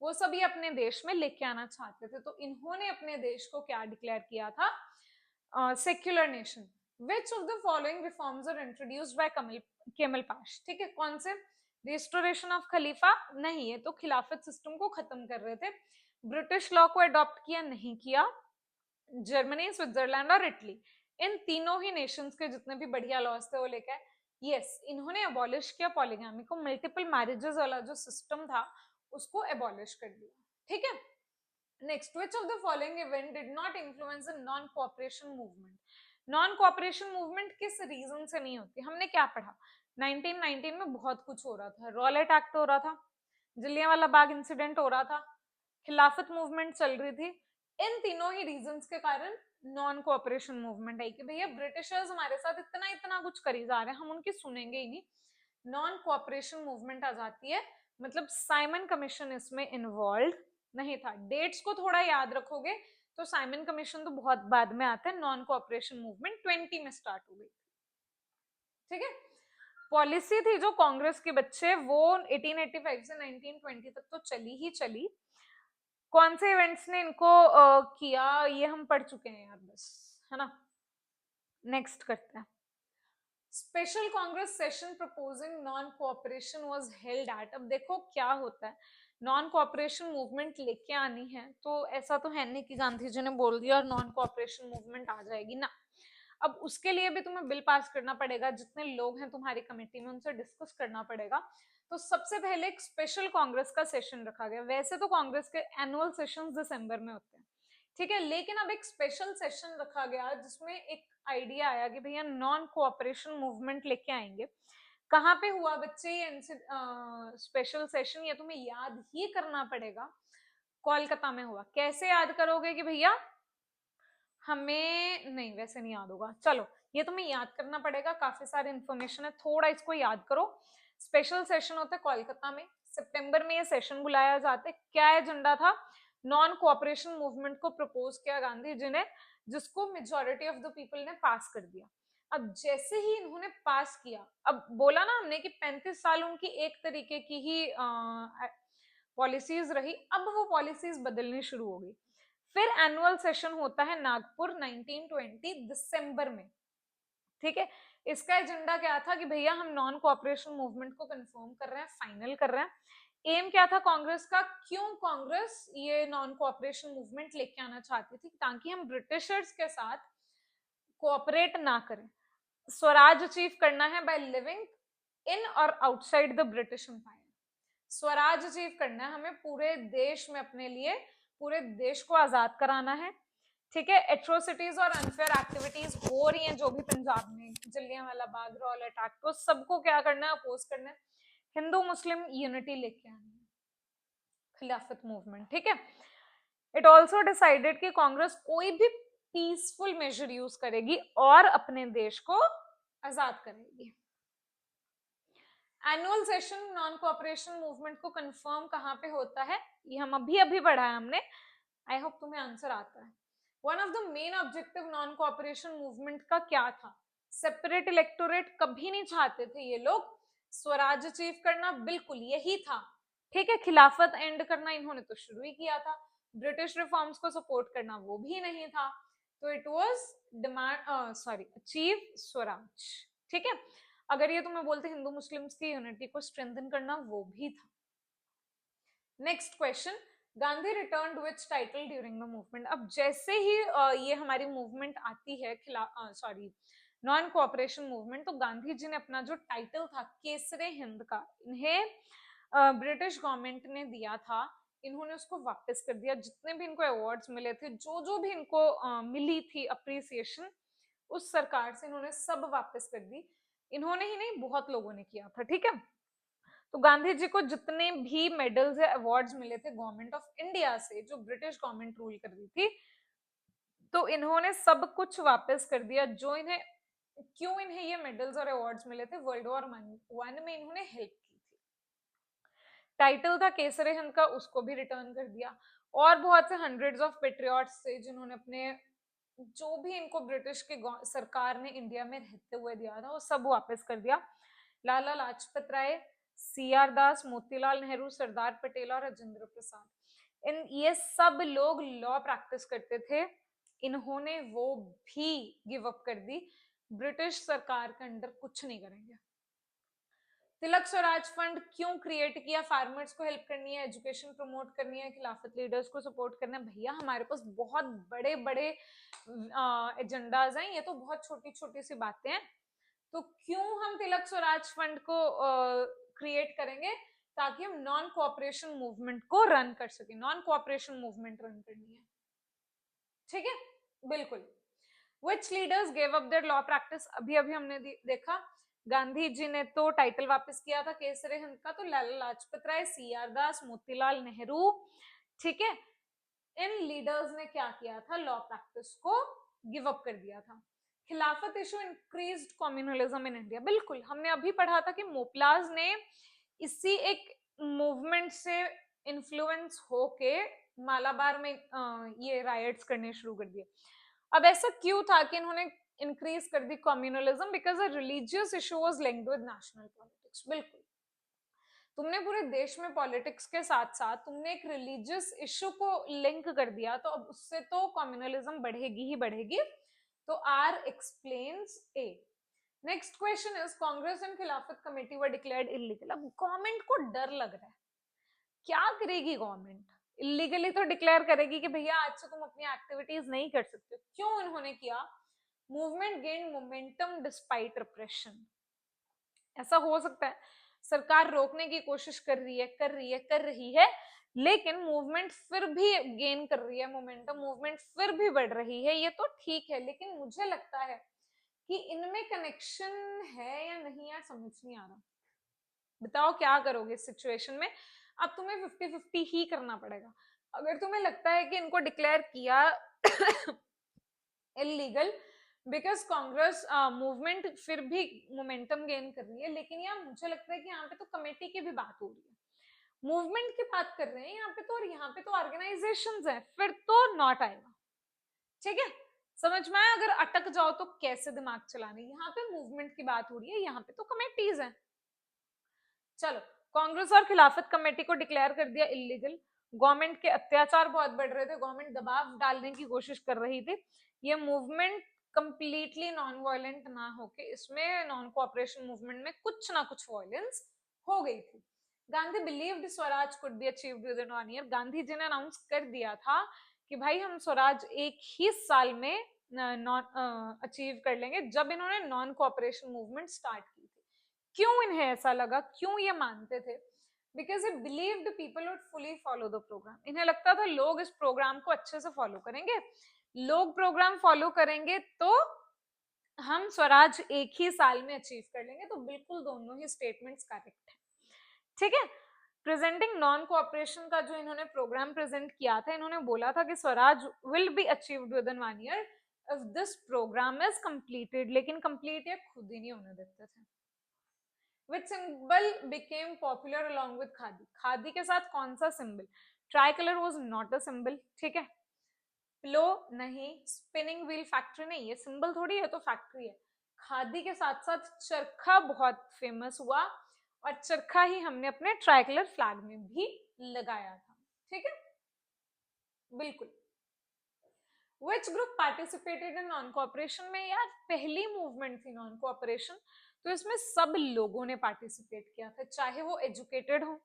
वो सभी अपने देश में लेके आना चाहते थे। तो इन्होंने अपने देश को क्या डिक्लेयर किया था? Secular nation. Which of the following reforms are introduced by Kemal Pasha? ठीक है, कौन से? रिस्टोरेशन ऑफ खलीफा नहीं, है तो खिलाफत सिस्टम को खत्म कर रहे थे। ब्रिटिश लॉ को अडॉप्ट किया नहीं किया। जर्मनी, स्विट्जरलैंड और इटली, इन तीनों ही नेशंस के जितने भी बढ़िया लॉज थे वो लेकर यस, इन्होंने अबॉलिश किया पॉलीगैमी को, मल्टीपल मैरिजेस वाला जो सिस्टम था उसको अबॉलिश कर दिया। ठीक है। Next, which of the following event did not influence the non cooperation movement? Non cooperation movement किस रीजन से नहीं होती? हमने क्या पढ़ा? 1919 में बहुत कुछ हो रहा था, रॉलेट एक्ट हो रहा था, जलियांवाला बाग इंसिडेंट हो रहा था, खिलाफत मूवमेंट चल रही थी। इन तीनों ही रीजंस के कारण नॉन कोऑपरेशन मूवमेंट आई कि भैया ब्रिटिशर्स हमारे साथ इतना इतना कुछ करी जा रहे हैं, हम उनकी सुनेंगे ही नहीं। नॉन कोऑपरेशन मूवमेंट आ जाती है, मतलब साइमन कमीशन इसमें इन्वॉल्व नहीं था। डेट्स को थोड़ा याद रखोगे तो साइमन कमीशन तो बहुत बाद में आता है, नॉन कोऑपरेशन मूवमेंट 20 में स्टार्ट हो गई। ठीक है। पॉलिसी थी जो कांग्रेस के बच्चे, वो 1885 से 1920 तक तो चली ही चली। कौन से इवेंट्स ने इनको किया ये हम पढ़ चुके हैं यार, बस, है ना। नेक्स्ट करते हैं। Special Congress session proposing non cooperation was held at. अब देखो क्या होता है, नॉन कोऑपरेशन मूवमेंट लेके आनी है तो ऐसा तो है नहीं कि गांधी जी ने बोल दिया और नॉन कोऑपरेशन मूवमेंट आ जाएगी ना। अब उसके लिए भी तुम्हें बिल पास करना पड़ेगा, जितने लोग हैं तुम्हारी कमेटी में उनसे डिस्कस करना पड़ेगा। तो सबसे पहले एक स्पेशल कांग्रेस का सेशन रखा गया। वैसे तो कांग्रेस के एनुअल सेशंस दिसंबर में होते हैं, ठीक है, लेकिन अब एक स्पेशल सेशन रखा गया जिसमें एक आइडिया आया कि भैया नॉन कोऑपरेशन मूवमेंट लेके आएंगे। कहाँ पे हुआ बच्चे ये स्पेशल सेशन? ये तुम्हें याद ही करना पड़ेगा, कोलकाता में हुआ। कैसे याद करोगे कि भैया हमें नहीं, वैसे नहीं याद होगा, चलो ये तुम्हें याद करना पड़ेगा, काफी सारी इंफॉर्मेशन है, थोड़ा इसको याद करो। स्पेशल सेशन होता है कोलकाता में, सितंबर में ये सेशन बुलाया जाता है। क्या एजेंडा था? नॉन कोऑपरेशन मूवमेंट को प्रपोज किया गांधी जी ने, जिसको मेजोरिटी ऑफ द पीपल ने पास कर दिया। अब जैसे ही इन्होंने पास किया, अब बोला ना हमने कि 35 साल उनकी एक तरीके की ही पॉलिसीज रही, अब वो पॉलिसीज बदलनी शुरू हो गई। फिर एनुअल सेशन होता है नागपुर 1920 दिसंबर में। ठीक है, इसका एजेंडा क्या था कि भैया हम नॉन कोऑपरेशन मूवमेंट को कंफर्म कर रहे हैं, फाइनल कर रहे हैं। एम क्या था कांग्रेस का? क्यों कांग्रेस ये नॉन कोऑपरेशन मूवमेंट लेके आना चाहती थी? ताकि हम ब्रिटिशर्स के साथ कोऑपरेट ना करें, स्वराज अचीव करना है बाय लिविंग इन और outside the British empire. Swaraj achieve करना है हमें, पूरे देश में अपने लिए पूरे देश को आजाद कराना है, ठीक है। एट्रोसिटीज और अनफेयर एक्टिविटीज हो रही हैं जो भी पंजाब में, जलियांवाला बाग, रॉयल अटैक, तो सबको क्या करना है, अपोज करना है। हिंदू मुस्लिम यूनिटी लेके आनी है, खिलाफत मूवमेंट, ठीक है। इट ऑल्सो डिसाइडेड कि कांग्रेस कोई भी पीसफुल मेजर यूज करेगी और अपने देश को आजाद करेगी। Annual session non cooperation movement को कंफर्म कहां पे होता है, ये हम अभी अभी पढ़ा है हमने, आई होप तुम्हें आंसर आता है। One of the main objective non cooperation movement का क्या था, सेपरेट इलेक्टोरेट कभी नहीं चाहते थे ये लोग, स्वराज अचीव करना बिल्कुल यही था, ठीक है। खिलाफत एंड करना इन्होंने तो शुरू ही किया था, ब्रिटिश रिफॉर्म्स को सपोर्ट करना वो भी नहीं था, तो it was demand achieve Swaraj, ठीक है। अगर ये तुम्हें बोलते हिंदू मुस्लिम्स की यूनिटी को स्ट्रेंथन करना, वो भी था। Next question, Gandhi returned which title during the movement. अब जैसे ही ये हमारी मूवमेंट आती है नॉन कोऑपरेशन मूवमेंट, तो गांधी जी ने अपना जो टाइटल था केसरे हिंद का, इन्हें ब्रिटिश गवर्नमेंट ने दिया था, इन्होंने उसको वापस कर दिया। जितने भी इनको अवार्ड्स मिले थे, जो भी इनको मिली थी अप्रिसिएशन उस सरकार से, इन्होंने सब वापस कर दी। इन्होंने ही नहीं, बहुत लोगों ने किया था, ठीक है। तो गांधी जी को जितने भी मेडल्स या अवार्ड्स मिले थे गवर्नमेंट ऑफ इंडिया से, जो ब्रिटिश गवर्नमेंट रूल कर रही थी, तो इन्होंने सब कुछ वापस कर दिया। जो इन्हें क्यों इन्हें ये मेडल्स और अवार्ड्स मिले थे, वर्ल्ड वॉर वन में इन्होंने हेल्प की थी। टाइटल था केसरे हिंद का, उसको भी रिटर्न कर दिया। और बहुत से हंड्रेड्स ऑफ पेट्रियट्स थे जिन्होंने अपने जो भी इनको ब्रिटिश के सरकार ने इंडिया में रहते हुए दिया था, वो सब वापस कर दिया। लाला लाजपत राय, सी आर दास, मोतीलाल नेहरू, सरदार पटेल और राजेंद्र प्रसाद, ये सब लोग लॉ प्रैक्टिस करते थे, इन्होंने वो भी गिव अप कर दी, ब्रिटिश सरकार के अंडर कुछ नहीं करेंगे। तिलक स्वराज फंड क्यों क्रिएट किया, फार्मर्स को हेल्प करनी है, एजुकेशन प्रमोट करनी है, खिलाफत लीडर्स को सपोर्ट करना है। भैया हमारे पास बहुत बड़े बड़े एजेंडाज हैं, ये तो बहुत छोटी छोटी सी बातें हैं। तो क्यों हम तिलक स्वराज फंड को क्रिएट करेंगे, ताकि हम नॉन कोऑपरेशन मूवमेंट को रन कर सके, नॉन कोऑपरेशन मूवमेंट रन करनी है, ठीक है, बिल्कुल। Which leaders gave up their law practice, अभी अभी हमने देखा, गांधी जी ने तो टाइटल वापस किया था केसरे हिंद का, तो लाला लाजपत राय, सी आर दास, मोतीलाल नेहरू, ठीक है। इन लीडर्स ने क्या किया था, लॉ प्रैक्टिस को गिव अप कर दिया था। खिलाफत issue increased communalism in India, बिल्कुल हमने अभी पढ़ा था कि मोपलाज ने इसी एक मूवमेंट से इन्फ्लुएंस होके मालाबार में ये राइट्स करने शुरू कर दिए। अब ऐसा क्यों था कि इन्होंने इंक्रीज कर दी communalism, because a religious issue was linked with national politics, बिल्कुल। तुमने पूरे देश में पॉलिटिक्स के साथ साथ तुमने एक रिलीजियस इशू को लिंक कर दिया, तो अब उससे तो कम्युनलिज्म बढ़ेगी ही बढ़ेगी। तो R explains A. Next question is, Congress and Khilafat committee were declared illegal. अब गवर्नमेंट को डर लग रहा है, क्या करेगी गवर्नमेंट, इलीगली तो डिक्लेयर करेगी कि भैया आज से तुम अपनी एक्टिविटीज नहीं कर सकते। क्यों इन्होंने किया, movement gain momentum despite repression. ऐसा हो सकता है सरकार रोकने की कोशिश कर रही है, लेकिन मूवमेंट फिर भी गेन कर रही है मोमेंटम, मूवमेंट फिर भी बढ़ रही है, ये तो ठीक है। लेकिन मुझे लगता है कि इनमें कनेक्शन है या नहीं यार, समझ नहीं आ रहा। बताओ क्या करोगे इस सिचुएशन में। अब तुम्हें 50-50 ही करना पड़ेगा। अगर तुम्हें लगता है कि इनको डिक्लेयर किया इलीगल बिकॉज कांग्रेस मूवमेंट फिर भी मोमेंटम गेन कर रही है, लेकिन यार मुझे लगता है कि यहाँ पे तो कमेटी की भी बात हो रही है, मूवमेंट की बात कर रहे हैं यहाँ पे तो, और यहाँ पे तो ऑर्गेनाइजेशंस हैं, फिर तो नॉट आएगा, ठीक है। समझ में आया, अगर अटक जाओ तो कैसे दिमाग चलाने, यहाँ पे मूवमेंट की बात हो रही है, यहाँ पे तो कमेटीज हैं। चलो, कांग्रेस और खिलाफत कमेटी को डिक्लेयर कर दिया इलीगल। गवर्नमेंट के अत्याचार बहुत बढ़ रहे थे, गवर्नमेंट दबाव डालने की कोशिश कर रही थी। ये मूवमेंट कंप्लीटली नॉन वायलेंट ना होके इसमें नॉन कोऑपरेशन मूवमेंट में कुछ ना कुछ वायलेंस हो गई थी। Gandhi believed swaraj could be achieved with in 1 year. Gandhi ji ने अनाउंस कर दिया था कि भाई हम स्वराज एक ही साल में अचीव कर लेंगे, जब इन्होंने नॉन कोऑपरेशन मूवमेंट स्टार्ट की थी। क्यों इन्हें ऐसा लगा, क्यों ये मानते थे, because it believed people would fully follow the program. इन्हें लगता था लोग इस प्रोग्राम को अच्छे से फॉलो करेंगे, लोग प्रोग्राम फॉलो करेंगे तो हम स्वराज एक ही साल में अचीव कर लेंगे। तो बिल्कुल दोनों ही स्टेटमेंट्स करेक्ट है, ठीक है। प्रेजेंटिंग नॉन कोऑपरेशन का जो इन्होंने प्रोग्राम प्रेजेंट किया था, इन्होंने बोला था कि swaraj will be achieved with in 1 year if this program is completed, लेकिन कंप्लीट ये खुद ही नहीं होने देते थे। Which symbol became popular along with khadi? Khadi के साथ कौन सा symbol? Try colour was not a symbol, ठीक है। प्लो नहीं, स्पिनिंग व्हील फैक्ट्री नहीं, ये सिंबल थोड़ी है, तो फैक्ट्री है। खादी के साथ साथ चरखा बहुत फेमस हुआ, और चरखा ही हमने अपने ट्राई कलर फ्लैग में भी लगाया था, ठीक है, बिल्कुल। Which group participated in non cooperation में? यार पहली मूवमेंट थी नॉन कोऑपरेशन, तो इसमें सब लोगों ने पार्टिसिपेट किया था, चाहे वो एजुकेटेड हो,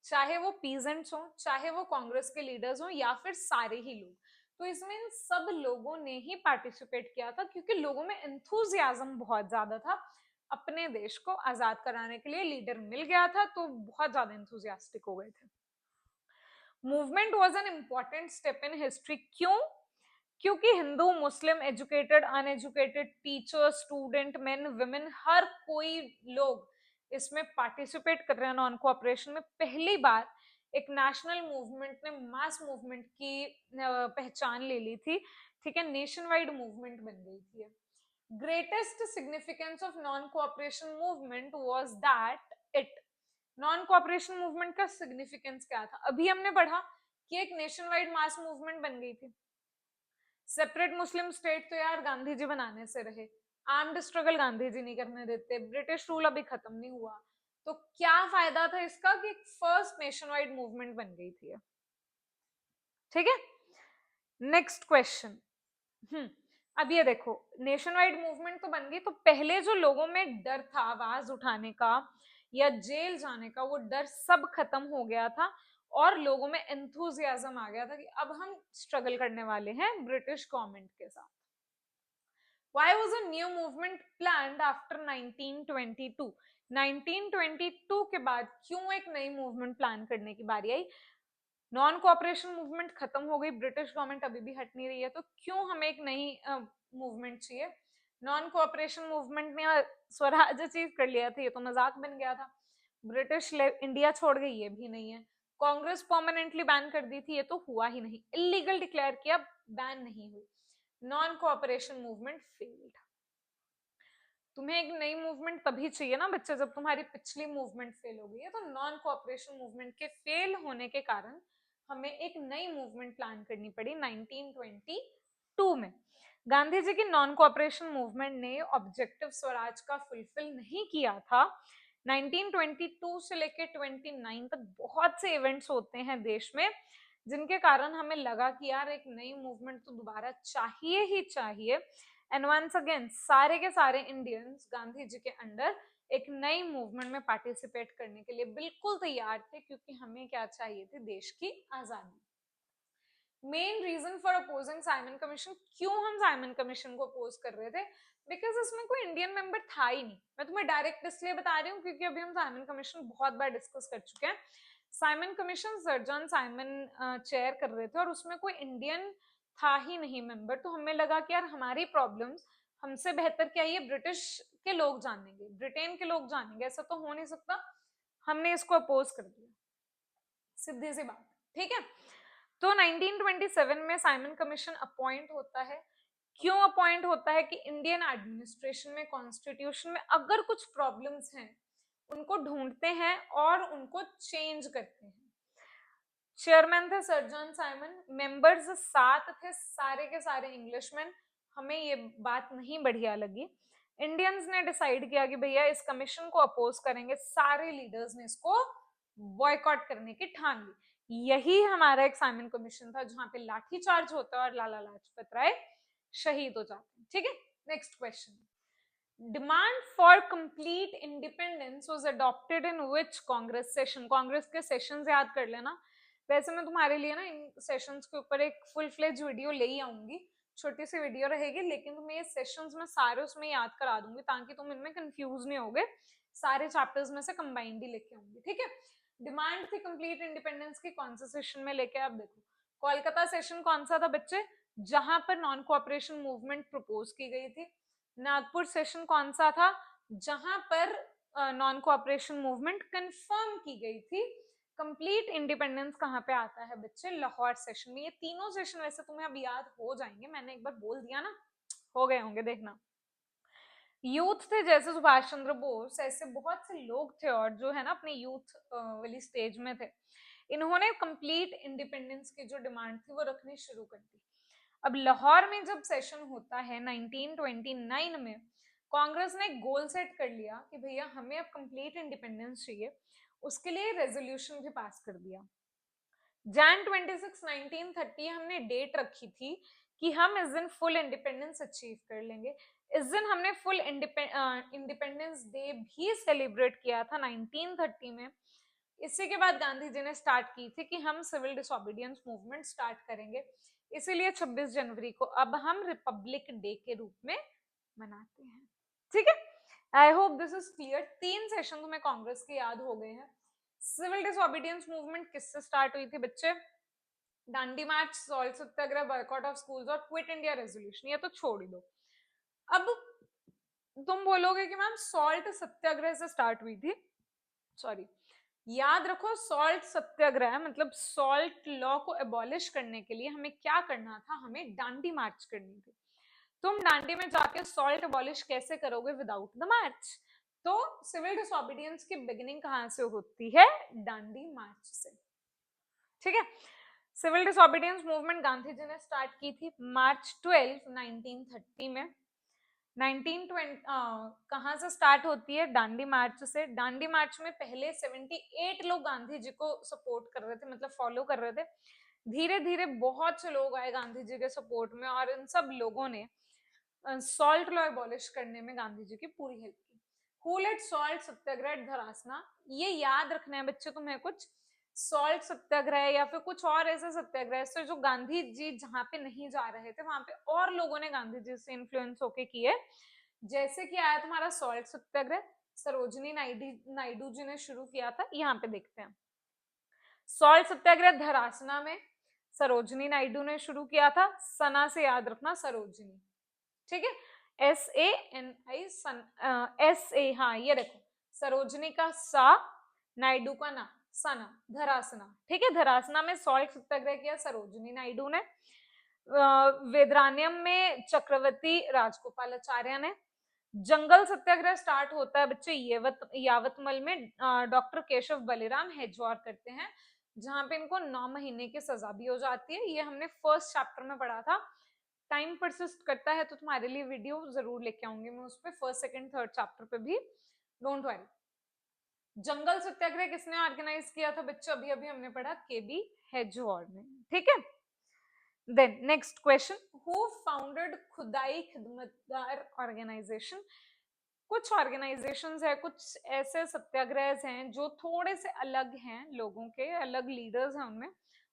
चाहे वो पीजेंट्स हो, चाहे वो कांग्रेस के लीडर्स हो, या फिर सारे ही लोग। तो इसमें इन सब लोगों ने ही पार्टिसिपेट किया था, क्योंकि लोगों में एंथुजियाज्म बहुत ज्यादा था। अपने देश को आजाद कराने के लिए लीडर मिल गया था, तो बहुत ज्यादा एंथुजियास्टिक हो गए थे। Movement was an important step in history, क्यों? क्योंकि Hindu, Muslim, educated, uneducated, teacher, student, men, women, हर कोई लोग इसमें पार्टिसिपेट कर रहे हैं नॉन कोऑपरेशन में। पहली बार एक नेशनल मूवमेंट ने मास मूवमेंट की पहचान ले ली थी, ठीक है, नेशन वाइड मूवमेंट बन गई थी। Greatest significance of non cooperation movement was that it, non cooperation movement का सिग्निफिकेंस क्या था? अभी हमने पढ़ा कि एक नेशन वाइड मास मूवमेंट बन गई थी। सेपरेट मुस्लिम स्टेट तो यार गांधी जी बनाने से रहे, आर्म्ड स्ट्रगल गांधी जी नहीं करने देते, ब्रिटिश रूल अभी खत्म नहीं हुआ, तो क्या फायदा था इसका कि फर्स्ट नेशन वाइड मूवमेंट बन गई थी, ठीक है। नेक्स्ट क्वेश्चन, अब ये देखो, नेशन वाइड मूवमेंट तो बन गई, तो पहले जो लोगों में डर था आवाज उठाने का या जेल जाने का, वो डर सब खत्म हो गया था, और लोगों में एंथुजियाज्म आ गया था कि अब हम स्ट्रगल करने वाले हैं ब्रिटिश गवर्नमेंट के साथ। Why was a new movement planned after 1922? 1922 के बाद क्यों एक नई मूवमेंट प्लान करने की बारी आई? नॉन कोऑपरेशन मूवमेंट खत्म हो गई, ब्रिटिश गवर्नमेंट अभी भी हट नहीं रही है, तो क्यों हमें एक नई मूवमेंट चाहिए? नॉन कोऑपरेशन मूवमेंट ने स्वराज अचीव कर लिया था, ये तो मजाक बन गया था। ब्रिटिश इंडिया छोड़ गई, ये भी नहीं है। कांग्रेस परमानेंटली बैन कर दी थी, ये तो हुआ ही नहीं। इलीगल डिक्लेयर किया, बैन नहीं हुई। Non cooperation movement failed. तुम्हें एक नई मूवमेंट तभी चाहिए ना बच्चे, जब तुम्हारी पिछली मूवमेंट फेल हो गई है। तो नॉन कोऑपरेशन मूवमेंट के फेल होने के कारण हमें एक नई मूवमेंट प्लान करनी पड़ी 1922 में। गांधी जी की नॉन कोऑपरेशन मूवमेंट ने ऑब्जेक्टिव स्वराज का फुलफिल नहीं किया था। 1922 से लेकर 29 तक बहुत से इवेंट्स होते हैं देश में, जिनके कारण हमें लगा कि यार एक नई मूवमेंट तो दोबारा चाहिए ही चाहिए। एंड वंस अगेन सारे के सारे इंडियंस गांधी जी के अंडर एक नई मूवमेंट में पार्टिसिपेट करने के लिए बिल्कुल तैयार थे, क्योंकि हमें क्या चाहिए थी? देश की आजादी। Main reason for opposing Simon commission, क्यों हम साइमन कमीशन को अपोज कर रहे थे? बिकॉज इसमें कोई इंडियन मेंबर था ही नहीं। मैं तुम्हें डायरेक्ट इसलिए बता रही हूँ क्योंकि अभी हम साइमन कमीशन बहुत बार डिस्कस कर चुके हैं। Simon commission sir John Simon chair कर रहे थे, और उसमें कोई इंडियन था ही नहीं मेंबर। तो हमें लगा कि यार हमारी प्रॉब्लम्स हमसे बेहतर क्या ये ब्रिटिश के लोग जानेंगे, ब्रिटेन के लोग जानेंगे, ऐसा तो हो नहीं सकता। हमने इसको अपोज कर दिया, सीधी सी बात, ठीक है। तो 1927 में साइमन कमीशन अपॉइंट होता है। क्यों अपॉइंट होता है? कि इंडियन एडमिनिस्ट्रेशन में, कॉन्स्टिट्यूशन में अगर कुछ प्रॉब्लम्स हैं उनको ढूंढते हैं और उनको चेंज करते हैं। चेयरमैन थे सर जॉन साइमन, मेंबर्स 7 थे, सारे के सारे इंग्लिशमैन। हमें ये बात नहीं बढ़िया लगी। इंडियंस ने डिसाइड किया कि भैया इस कमीशन को अपोज करेंगे। सारे लीडर्स ने इसको बॉयकॉट करने की ठान ली। यही हमारा एक साइमन कमीशन था जहां पे लाठी चार्ज होता है और लाला लाजपत राय शहीद हो जाते हैं, ठीक है। Next question, demand for complete independence was adopted in which Congress session? Congress के सेशंस याद कर लेना। वैसे मैं तुम्हारे लिए ना इन सेशंस के ऊपर एक फुल फ्लेज वीडियो ले ही आऊंगी, छोटी सी वीडियो रहेगी, लेकिन तुम्हें ये सेशंस में सारे उसमें याद करा दूंगी ताकि तुम इनमें कंफ्यूज नहीं होगे। सारे चैप्टर्स में से कंबाइंड ही लेके आऊंगी, ठीक है। डिमांड थी कंप्लीट इंडिपेंडेंस की, कौन सा सेशन में लेके आप देखो, कोलकाता सेशन कौन सा था बच्चे, जहां पर नॉन कोऑपरेशन मूवमेंट प्रपोज की गई थी। नागपुर सेशन कौन सा था, जहां पर नॉन कोऑपरेशन मूवमेंट कंफर्म की गई थी। कंप्लीट इंडिपेंडेंस कहाँ पे आता है बच्चे, लाहौर सेशन में। ये तीनों सेशन वैसे तुम्हें अब याद हो जाएंगे, मैंने एक बार बोल दिया ना, हो गए होंगे, देखना। यूथ थे जैसे सुभाष चंद्र बोस, ऐसे बहुत से लोग थे और जो है ना अपने यूथ वाली स्टेज में थे, इन्होंने कंप्लीट इंडिपेंडेंस की जो डिमांड थी वो रखनी शुरू कर दी। अब लाहौर में जब सेशन होता है 1929 में, कांग्रेस ने एक गोल सेट कर लिया कि भैया हमें अब कंप्लीट इंडिपेंडेंस चाहिए, उसके लिए रेजोल्यूशन भी पास कर दिया। जैन 26 1930 हमने डेट रखी थी कि हम इस दिन फुल इंडिपेंडेंस अचीव कर लेंगे। इस दिन हमने फुल इंडिपेंडेंस डे भी सेलिब्रेट किया था 1930 में। इसी के बाद गांधी जी ने स्टार्ट की थी कि हम सिविल डिसोबीडियंस मूवमेंट स्टार्ट करेंगे, इसीलिए 26 जनवरी को अब हम रिपब्लिक डे के रूप में मनाते हैं। ठीक है, I hope this is clear. 3 session तुम्हें कांग्रेस के याद हो गए हैं। सिविल डिसोबीडियंस मूवमेंट किससे स्टार्ट हुई थी बच्चे, Dandi march, salt satyagraha, boycott of schools और क्विट इंडिया रेजोल्यूशन, ये तो छोड़ ही दो। अब तुम बोलोगे कि मैम सॉल्ट सत्याग्रह से स्टार्ट हुई थी, सॉरी, याद रखो सॉल्ट सत्याग्रह मतलब सॉल्ट लॉ को एबॉलिश करने के लिए हमें क्या करना था, हमें डांडी मार्च करनी थी। तुम डांडी में जाके सॉल्ट एबॉलिश कैसे करोगे विदाउट द मार्च, तो सिविल डिसोबीडियंस की बिगिनिंग कहां से होती है, डांडी मार्च से। ठीक है, civil disobedience movement Gandhi ji ने स्टार्ट की थी मार्च 12 1930 में। 1920 कहां से स्टार्ट होती है, डांडी मार्च से। डांडी मार्च में पहले 78 लोग गांधी जी को सपोर्ट कर रहे थे, मतलब फॉलो कर रहे थे। धीरे धीरे बहुत से लोग आए गांधी जी के सपोर्ट में और इन सब लोगों ने सॉल्ट लॉ एबॉलिश करने में गांधी जी की पूरी हेल्प की। Who led salt satyagraha at Dharasana, ये याद रखना है बच्चे तुम्हें, कुछ सॉल्ट सत्याग्रह या फिर कुछ और ऐसे सत्याग्रह से जो गांधी जी जहां पे नहीं जा रहे थे वहां पे और लोगों ने गांधी जी से इन्फ्लुएंस होके किए। जैसे कि आया तुम्हारा सॉल्ट सत्याग्रह, सरोजनी नायडू जी ने शुरू किया था, यहाँ पे देखते हैं। सॉल्ट सत्याग्रह धरासना में सरोजनी नायडू ने शुरू किया था, सना से याद रखना सरोजनी, ठीक है, SANI SA, हाँ ये देखो, सरोजनी का सा, नायडू का ना, सना, धरासना। ठीक है, धरासना में सॉल्ट सत्याग्रह किया सरोजनी नायडू ने। वेदरानियम में चक्रवर्ती राजगोपालाचार्य ने। जंगल सत्याग्रह स्टार्ट होता है बच्चे यावतमल में, डॉक्टर केशव बलिराम हेजवार करते हैं, जहां पे इनको 9 महीने की सजा भी हो जाती है। ये हमने फर्स्ट चैप्टर में पढ़ा था। टाइम परसिस्ट करता है तो तुम्हारे लिए वीडियो जरूर लेके आऊंगी मैं, उसपे फर्स्ट सेकंड थर्ड चैप्टर पे भी, डोंट वरी। जंगल सत्याग्रह किसने ऑर्गेनाइज किया था बच्चों, अभी अभी हमने पढ़ा, केबी हेजवार ने। ठीक है, then next question, who founded Khudai Khidmatgar organisation. कुछ ऑर्गेनाइजेशंस है, कुछ ऐसे सत्याग्रह हैं जो थोड़े से अलग हैं, लोगों के अलग लीडर्स हैं उनमें,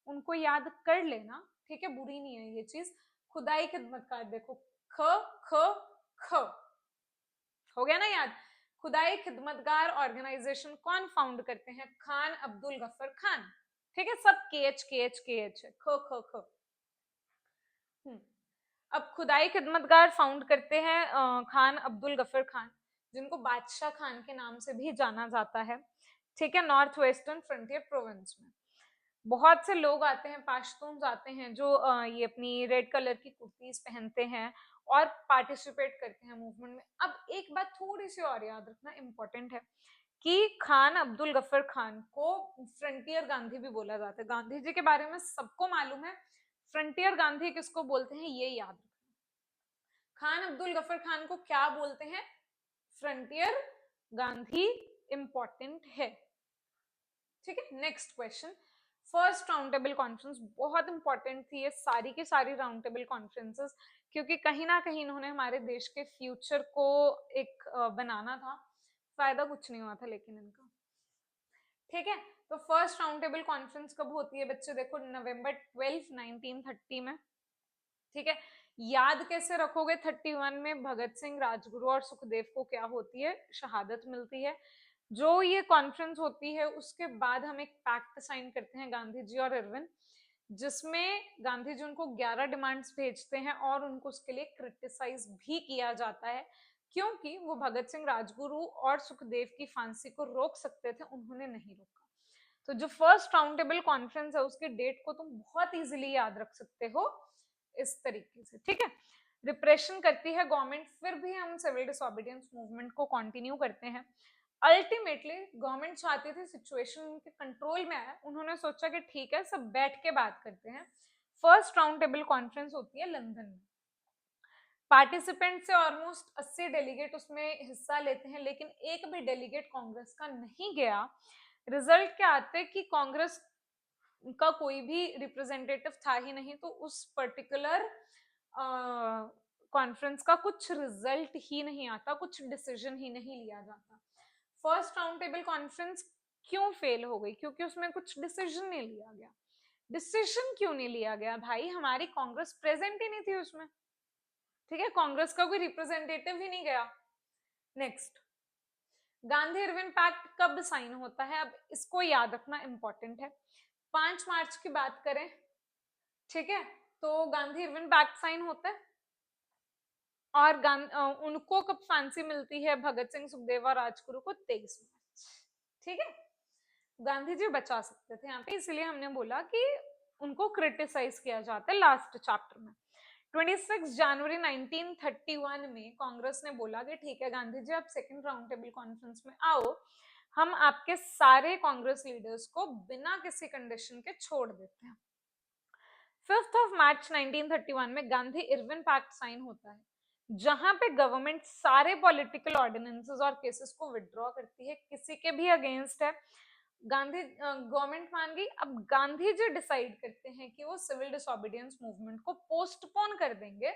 उनको याद कर लेना। ठीक है, बुरी नहीं है ये चीज। खुदाई खिदमतगार देखो, ख ख ख, हो गया ना याद। खुदाई खिदमतगार ऑर्गेनाइजेशन कौन फाउंड करते हैं, खान अब्दुल गफर खान। ठीक है, सब के एच है, ख ख ख। अब खुदाई खिदमतगार फाउंड करते हैं खान अब्दुल गफर खान, जिनको बादशाह खान के नाम से भी जाना जाता है। ठीक है, नॉर्थ वेस्टर्न फ्रंटियर प्रोविंस में बहुत से लोग आते हैं, पाश्तून्स आते हैं, जो ये अपनी रेड कलर की कुर्तीज पहनते हैं और पार्टिसिपेट करते हैं मूवमेंट में। अब एक बात थोड़ी सी और याद रखना इंपॉर्टेंट है कि खान अब्दुल गफर खान को फ्रंटियर गांधी भी बोला जाता है। गांधी जी के बारे में सबको मालूम है, फ्रंटियर गांधी किसको बोलते हैं ये याद रखना। खान अब्दुल गफर खान को क्या बोलते हैं, फ्रंटियर गांधी, इंपॉर्टेंट है। ठीक है, next question, first round table conference बहुत इंपॉर्टेंट थी ये सारी की सारी राउंड टेबल कॉन्फ्रेंसेस, क्योंकि कहीं ना कहीं इन्होंने हमारे देश के फ्यूचर को एक बनाना था। फायदा कुछ नहीं हुआ था लेकिन इनका। ठीक है, तो फर्स्ट राउंड टेबल कॉन्फ्रेंस कब होती है बच्चे, देखो नवंबर 12 1930 में। ठीक है, याद कैसे रखोगे, 31 में भगत सिंह, राजगुरु और सुखदेव को क्या होती है, शहादत मिलती है। जो ये कॉन्फ्रेंस होती है उसके बाद हम एक पैक्ट साइन करते हैं गांधी जी और इरविन, जिसमें गांधी जी उनको 11 डिमांड्स भेजते हैं और उनको उसके लिए क्रिटिसाइज भी किया जाता है, क्योंकि वो भगत सिंह, राजगुरु और सुखदेव की फांसी को रोक सकते थे, उन्होंने नहीं रोका। तो जो फर्स्ट राउंड टेबल कॉन्फ्रेंस है उसके डेट को तुम बहुत इजीली याद रख सकते हो इस तरीके से, ठीक है। रिप्रेशन करती है गवर्नमेंट, फिर भी हम सिविल डिसोबीडियंस मूवमेंट को कंटिन्यू करते हैं। अल्टीमेटली गवर्नमेंट चाहती थी सिचुएशन उनके कंट्रोल में आए, उन्होंने सोचा कि ठीक है सब बैठ के बात करते हैं। फर्स्ट राउंड टेबल कॉन्फ्रेंस होती है लंदन में। पार्टिसिपेंट से ऑलमोस्ट 80 डेलीगेट उसमें हिस्सा लेते हैं, लेकिन एक भी डेलीगेट कांग्रेस का नहीं गया। रिजल्ट क्या आते कि कांग्रेस का कोई भी रिप्रेजेंटेटिव था ही नहीं, तो उस पर्टिकुलर कॉन्फ्रेंस का कुछ रिजल्ट ही नहीं आता, कुछ डिसीजन ही नहीं लिया जाता। फर्स्ट राउंड टेबल कॉन्फ्रेंस क्यों फेल हो गई? क्योंकि उसमें कुछ डिसीजन नहीं लिया गया। डिसीजन क्यों नहीं लिया गया भाई? हमारी कांग्रेस प्रेजेंट ही नहीं थी उसमें, ठीक है, कांग्रेस का कोई रिप्रेजेंटेटिव ही नहीं गया। नेक्स्ट, गांधी इरविन पैक्ट कब साइन होता है? अब इसको याद रखना इंपॉर्टेंट है। 5 मार्च की बात करें, ठीक है, तो गांधी इरविन पैक्ट साइन होता है। और उनको कब फांसी मिलती है? भगत सिंह, सुखदेव और राजगुरु को 23 मार्च, ठीक है। गांधी जी बचा सकते थे यहाँ पे, इसलिए हमने बोला कि उनको क्रिटिसाइज किया जाता है लास्ट चैप्टर में। 26 जनवरी 1931 में कांग्रेस ने बोला कि ठीक है गांधी जी, आप सेकंड राउंड टेबल कॉन्फ्रेंस में आओ, हम आपके सारे कांग्रेस लीडर्स को बिना किसी कंडीशन के छोड़ देते हैं। 5 मार्च 1931 में गांधी इरविन पैक्ट साइन होता है, जहां पे गवर्नमेंट सारे पॉलिटिकल ऑर्डिनेंसेस और केसेस को विड्रॉ करती है, किसी के भी अगेंस्ट है। गांधी गवर्नमेंट मान गई। अब गांधी जी डिसाइड करते हैं कि वो सिविल डिसोबीडियंस मूवमेंट को पोस्टपोन कर देंगे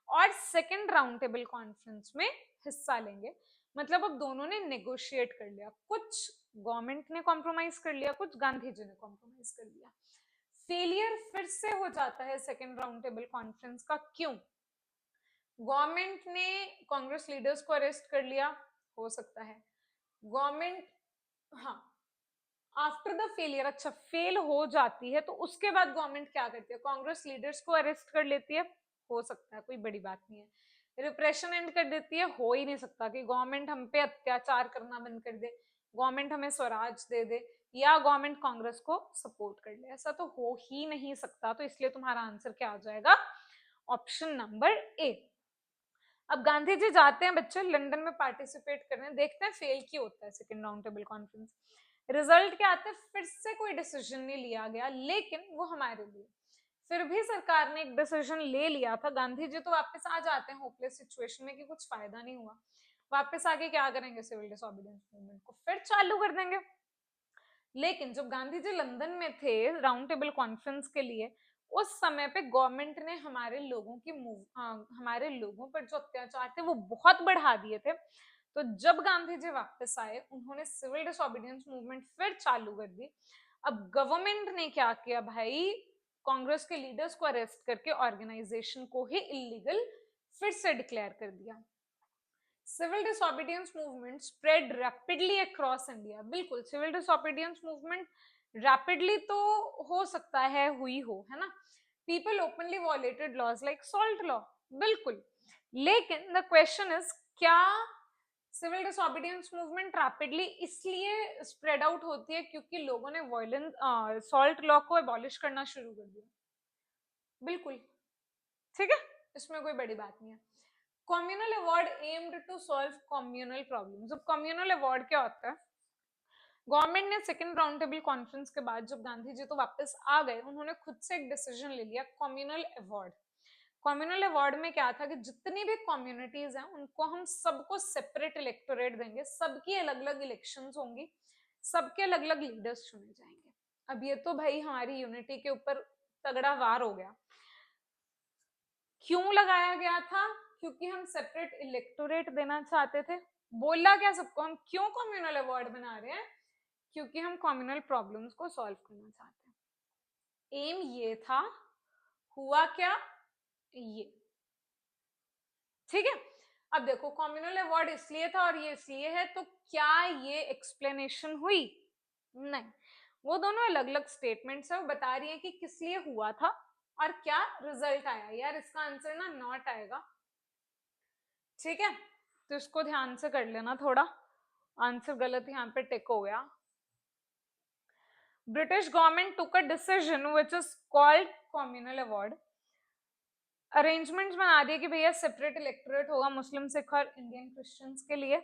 और सेकेंड राउंड टेबल कॉन्फ्रेंस में हिस्सा लेंगे। मतलब अब दोनों ने नेगोशिएट कर लिया, कुछ गवर्नमेंट ने कॉम्प्रोमाइज कर लिया, कुछ गांधी जी ने कॉम्प्रोमाइज कर लिया। फेलियर फिर से हो जाता है सेकेंड राउंड टेबल कॉन्फ्रेंस का। क्यों? गवर्नमेंट ने कांग्रेस लीडर्स को अरेस्ट कर लिया, हो सकता है गवर्नमेंट, हाँ, आफ्टर द फेलियर, अच्छा फेल हो जाती है तो उसके बाद गवर्नमेंट क्या करती है? कांग्रेस लीडर्स को अरेस्ट कर लेती है, हो सकता है, कोई बड़ी बात नहीं है। रिप्रेशन एंड कर देती है, हो ही नहीं सकता कि गवर्नमेंट हम पे अत्याचार करना बंद कर दे, गवर्नमेंट हमें स्वराज दे दे, या गवर्नमेंट कांग्रेस को सपोर्ट कर ले, ऐसा तो हो ही नहीं सकता। तो इसलिए तुम्हारा आंसर क्या आ जाएगा? Option number A. अब गांधी जी जाते हैं बच्चे लंदन में पार्टिसिपेट करने, देखते हैं फेल क्यों होता है second round table conference. Result क्या आता है? फिर से कोई डिसीजन नहीं लिया गया, लेकिन वो हमारे लिए, फिर भी सरकार ने एक डिसीजन ले लिया था। गांधी जी तो वापस आ जाते हैं होपलेस सिचुएशन में कि कुछ फायदा नहीं हुआ, वापस आके क्या करेंगे? सिविल डिसोबीडियंस मूवमेंट को फिर चालू कर देंगे। लेकिन जब गांधी जी लंदन में थे राउंड टेबल कॉन्फ्रेंस के लिए, उस समय पे गवर्नमेंट ने हमारे लोगों की हमारे लोगों पर जो अत्याचार थे वो बहुत बढ़ा दिए थे। तो जब गांधी जी वापस आए, उन्होंने सिविल डिसोबीडियंस मूवमेंट फिर चालू कर दी। अब गवर्नमेंट ने क्या किया भाई? कांग्रेस के लीडर्स को अरेस्ट करके ऑर्गेनाइजेशन को ही इलीगल फिर से डिक्लेयर कर दिया। Civil disobedience movement spread rapidly across India. बिल्कुल, सिविल डिसोबीडियंस मूवमेंट रैपिडली तो हो सकता है हुई हो, है ना। People openly violated laws like salt law, बिल्कुल। लेकिन द क्वेश्चन इज, क्या सिविल डिसोबीडियंस मूवमेंट रैपिडली इसलिए स्प्रेड आउट होती है क्योंकि लोगों ने वॉयलेंस सॉल्ट लॉ को एबॉलिश करना शुरू कर दिया? बिल्कुल, ठीक है, इसमें कोई बड़ी बात नहीं है। Communal award aimed to solve communal problems. अब कम्युनल अवार्ड क्या होता है? गवर्नमेंट ने सेकेंड राउंड टेबल कॉन्फ्रेंस के बाद जब गांधी जी तो वापस आ गए, उन्होंने खुद से एक डिसीजन ले लिया, कम्युनल अवार्ड। कम्युनल अवार्ड में क्या था कि जितनी भी कम्युनिटीज हैं उनको हम सबको सेपरेट इलेक्टोरेट देंगे, सबकी अलग अलग इलेक्शंस होंगी, सबके अलग अलग लीडर्स चुने जाएंगे। अब ये तो भाई हमारी यूनिटी के ऊपर तगड़ा वार हो गया। क्यों लगाया गया था? क्योंकि हम सेपरेट इलेक्टोरेट देना चाहते थे। बोला क्या सबको? हम क्यों कम्युनल अवार्ड बना रहे हैं? क्योंकि हम कम्युनल प्रॉब्लम्स को सॉल्व करना चाहते हैं। एम ये था, हुआ क्या? ये, ठीक है। अब देखो कम्युनल अवार्ड इसलिए था और ये इसलिए है, तो क्या ये एक्सप्लेनेशन हुई? नहीं, वो दोनों अलग अलग स्टेटमेंट्स है, वो बता रही है कि किस लिए हुआ था और क्या रिजल्ट आया। यार इसका आंसर ना नॉट आएगा, ठीक है, तो इसको ध्यान से कर लेना थोड़ा, आंसर गलत यहाँ पे टिक हो गया। British government took a decision which is called communal award. Arrangements बना दिए कि भैया सेपरेट इलेक्टोरेट होगा मुस्लिम, सिख और इंडियन क्रिश्चियंस के लिए।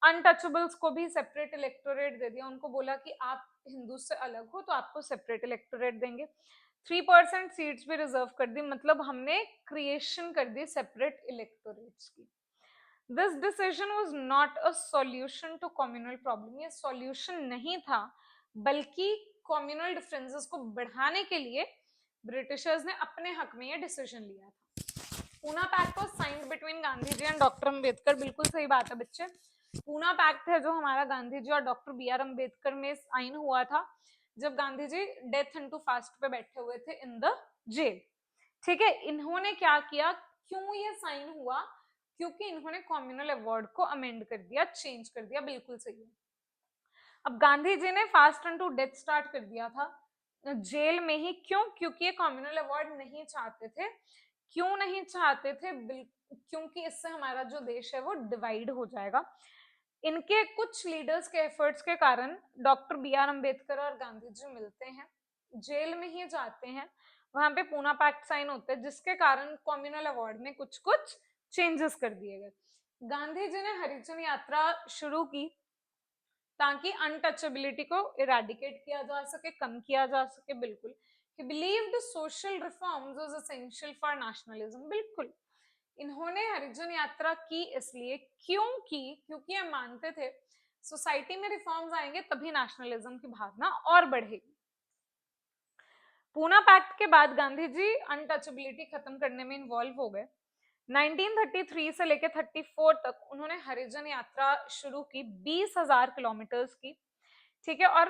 अनटचेबल्स को भी सेपरेट इलेक्टोरेट दे दिया, उनको बोला कि आप हिंदू से अलग हो तो आपको सेपरेट इलेक्टोरेट देंगे। 3% सीट्स भी रिजर्व कर दी, मतलब हमने क्रिएशन कर दी सेपरेट इलेक्टोरेट्स की। This decision was not a solution to communal problem, ये सॉल्यूशन नहीं था, बल्कि कम्युनल डिफरेंसेस को बढ़ाने के लिए ब्रिटिशर्स ने अपने हक में ये डिसीजन लिया था। Poona pact was signed between Gandhi ji and doctor Ambedkar, बिल्कुल सही बात है बच्चे। पूना पैक्ट है जो हमारा गांधी जी और डॉक्टर बी आर अम्बेडकर में साइन हुआ था, जब Gandhi ji death into fast पे बैठे हुए थे इन द जेल। ठीक है, इन्होंने क्या किया, क्यों ये साइन हुआ, क्योंकि इन्होंने कम्युनल अवार्ड को अमेंड कर दिया, चेंज कर दिया, बिल्कुल सही है। अब गांधी जी ने फास्ट इनटू डेथ स्टार्ट कर दिया था जेल में ही, क्यों? क्योंकि ये कम्युनल अवार्ड नहीं चाहते थे। क्यों नहीं चाहते थे? क्योंकि इससे हमारा जो देश है वो डिवाइड हो जाएगा। इनके कुछ लीडर्स के एफर्ट्स के कारण डॉक्टर बी आर अम्बेडकर और गांधी जी मिलते हैं, जेल में ही जाते हैं, वहां पे पूना पैक्ट साइन होते हैं, जिसके कारण कम्युनल अवार्ड में कुछ कुछ चेंजेस कर दिए गए। गांधी जी ने हरिजन यात्रा शुरू की ताकि अनटचेबिलिटी को इरेडिकेट किया जा सके, कम किया जा सके, बिल्कुल। He believed social reforms was essential for nationalism, बिल्कुल। इन्होंने हरिजन यात्रा की इसलिए, क्यों की? क्योंकि ये मानते थे सोसाइटी में रिफॉर्म्स आएंगे तभी नेशनलिज्म की भावना और बढ़ेगी। पूना पैक्ट के बाद गांधी जी अनटचेबिलिटी खत्म करने में इन्वॉल्व हो गए। 1933 से लेकर 34 तक उन्होंने हरिजन यात्रा शुरू की 20,000 किलोमीटर्स की, ठीक है, और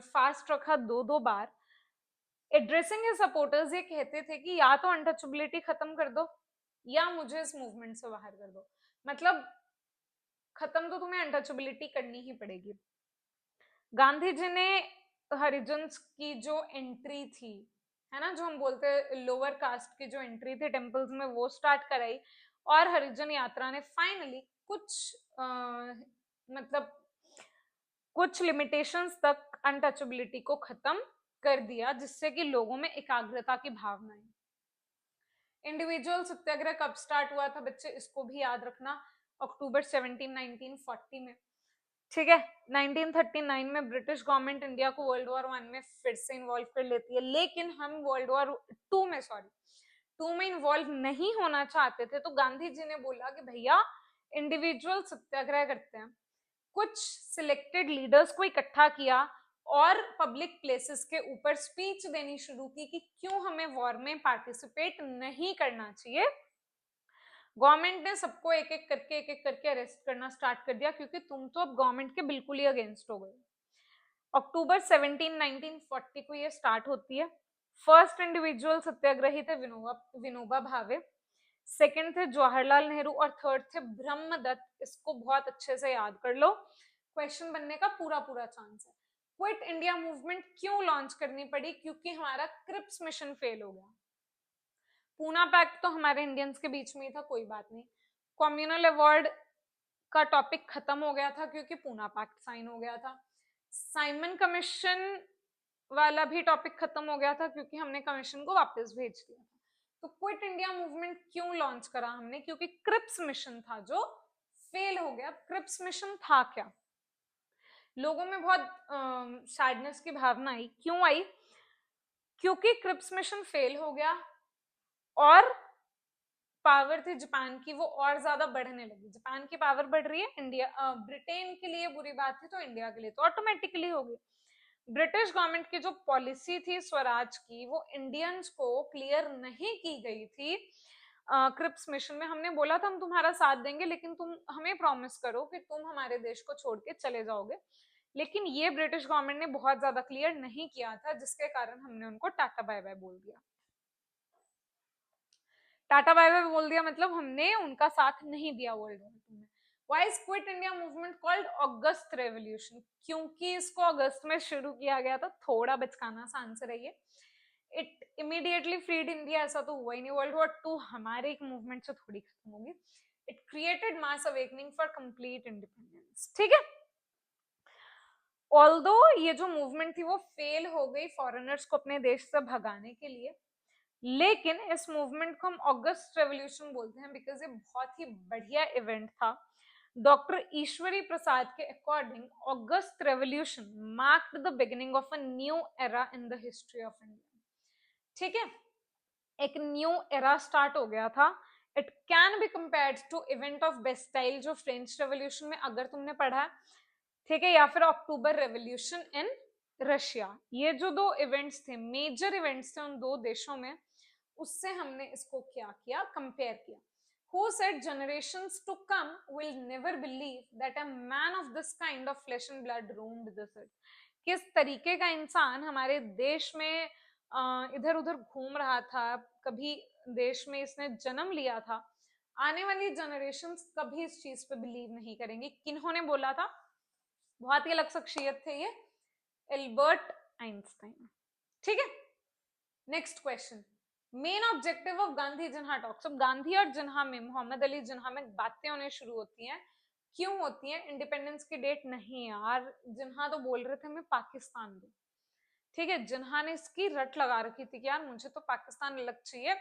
फास्ट रखा 2-2 बार। एड्रेसिंग हिज सपोर्टर्स ये कहते थे कि या तो अनटचेबिलिटी खत्म कर दो या मुझे इस मूवमेंट से बाहर कर दो, मतलब खत्म तो तुम्हें अनटचेबिलिटी करनी ही पड़ेगी। गांधी जी ने हरिजन की जो एंट्री थी, है ना, जो हम बोलते हैं लोअर कास्ट की जो एंट्री थी टेम्पल्स में, वो स्टार्ट कराई, और हरिजन यात्रा ने फाइनली कुछ मतलब कुछ लिमिटेशंस तक अनटचेबिलिटी को खत्म कर दिया, जिससे कि लोगों में एकाग्रता की भावना है। इंडिविजुअल सत्याग्रह कब स्टार्ट हुआ था बच्चे, इसको भी याद रखना, अक्टूबर 17 1940 में, ठीक है। 1939 में ब्रिटिश गवर्नमेंट इंडिया को वर्ल्ड वॉर 1 में फिर से इन्वॉल्व कर लेती है, लेकिन हम वर्ल्ड वॉर 2 में, सॉरी 2 में इन्वॉल्व नहीं होना चाहते थे, तो गांधी जी ने बोला कि भैया इंडिविजुअल सत्याग्रह करते हैं। कुछ सिलेक्टेड लीडर्स को इकट्ठा किया और पब्लिक प्लेसेस के ऊपर स्पीच देनी शुरू की कि क्यों हमें वॉर में पार्टिसिपेट नहीं करना चाहिए। गवर्नमेंट ने सबको एक एक करके अरेस्ट करना स्टार्ट कर दिया, क्योंकि तुम तो अब गवर्नमेंट के बिल्कुल ही अगेंस्ट हो गए। अक्टूबर 17 1940 को ये स्टार्ट होती है। फर्स्ट इंडिविजुअल सत्याग्रही थे विनोबा भावे, सेकंड थे जवाहरलाल नेहरू और थर्ड थे ब्रह्मदत्त। इसको बहुत अच्छे से याद कर लो, क्वेश्चन बनने का पूरा पूरा चांस है। क्विट इंडिया मूवमेंट क्यों लॉन्च करनी पड़ी? क्योंकि हमारा क्रिप्स मिशन फेल हो गया। पूना पैक्ट तो हमारे इंडियंस के बीच में ही था, कोई बात नहीं। कम्युनल अवार्ड का टॉपिक खत्म हो गया था क्योंकि पूना पैक्ट साइन हो गया था। साइमन कमीशन वाला भी टॉपिक खत्म हो गया था क्योंकि हमने कमीशन को वापस भेज दिया था। तो क्विट इंडिया मूवमेंट क्यों लॉन्च करा हमने? क्योंकि क्रिप्स मिशन था जो फेल हो गया। क्रिप्स मिशन था क्या? लोगों में बहुत सैडनेस की भावना आई। क्यों आई? क्योंकि क्रिप्स मिशन फेल हो गया और पावर थी जापान की वो और ज्यादा बढ़ने लगी। जापान की पावर बढ़ रही है, इंडिया ब्रिटेन के लिए बुरी बात थी, तो इंडिया के लिए तो ऑटोमेटिकली होगी। ब्रिटिश गवर्नमेंट की जो पॉलिसी थी स्वराज की, वो इंडियंस को क्लियर नहीं की गई थी। क्रिप्स मिशन में हमने बोला था हम तुम्हारा साथ देंगे, लेकिन तुम हमें प्रॉमिस करो कि तुम हमारे देश को छोड़ के चले जाओगे, लेकिन ये ब्रिटिश गवर्नमेंट ने बहुत ज्यादा क्लियर नहीं किया था, जिसके कारण हमने उनको टाटा बाय बाय बोल दिया। टाटा बाय बाय बोल दिया, मतलब हमने उनका साथ नहीं दिया वर्ल्ड वॉर टू में। Why is quit India movement called August revolution? क्योंकि इसको अगस्त में शुरू किया गया था, थोड़ा बचकाना सा आंसर है ये। इट इमीडिएटली फ्रीड इंडिया, ऐसा तो हुआ ही नहीं। वर्ल्ड वॉर टू हमारे एक मूवमेंट से थोड़ी खत्म होगी। It created mass awakening for complete independence, ठीक है। ऑल्दो ये जो मूवमेंट थी वो फेल हो गई फॉरेनर्स को अपने देश से भगाने के लिए, लेकिन इस मूवमेंट को हम अगस्त रेवोल्यूशन बोलते हैं बिकॉज ये बहुत ही बढ़िया इवेंट था। डॉक्टर ईश्वरी प्रसाद के according August revolution marked the beginning of a new era in the history of India, ठीक है। एक न्यू एरा स्टार्ट हो गया था। It can be compared to event of Bastille जो फ्रेंच रेवोल्यूशन में अगर तुमने पढ़ा है, ठीक है, या फिर अक्टूबर रेवोल्यूशन इन रशिया। ये जो दो इवेंट्स थे, मेजर इवेंट्स थे उन दो देशों में, उससे हमने इसको क्या किया, कंपेयर किया। Who said generations to come will never believe that a man of this kind of flesh and blood roamed this earth? किस तरीके का इंसान हमारे देश में इधर उधर घूम रहा था, कभी देश में इसने जन्म लिया था। आने वाली जनरेशंस कभी इस चीज पे बिलीव नहीं करेंगे। किन्होंने बोला था? बहुत ही अलग शख्सियत थे ये, एल्बर्ट आइंस्टाइन, ठीक है। Next question, main objective of Gandhi जिन्हा टॉक्स। अब गांधी और जिन्हा में, मोहम्मद अली जिन्हा में बातें होने शुरू होती हैं। क्यों होती हैं? इंडिपेंडेंस की डेट नहीं यार, जिन्हा तो बोल रहे थे हमें पाकिस्तान दो, ठीक है। जिन्हा ने इसकी रट लगा रखी थी कि यार मुझे तो पाकिस्तान अलग चाहिए।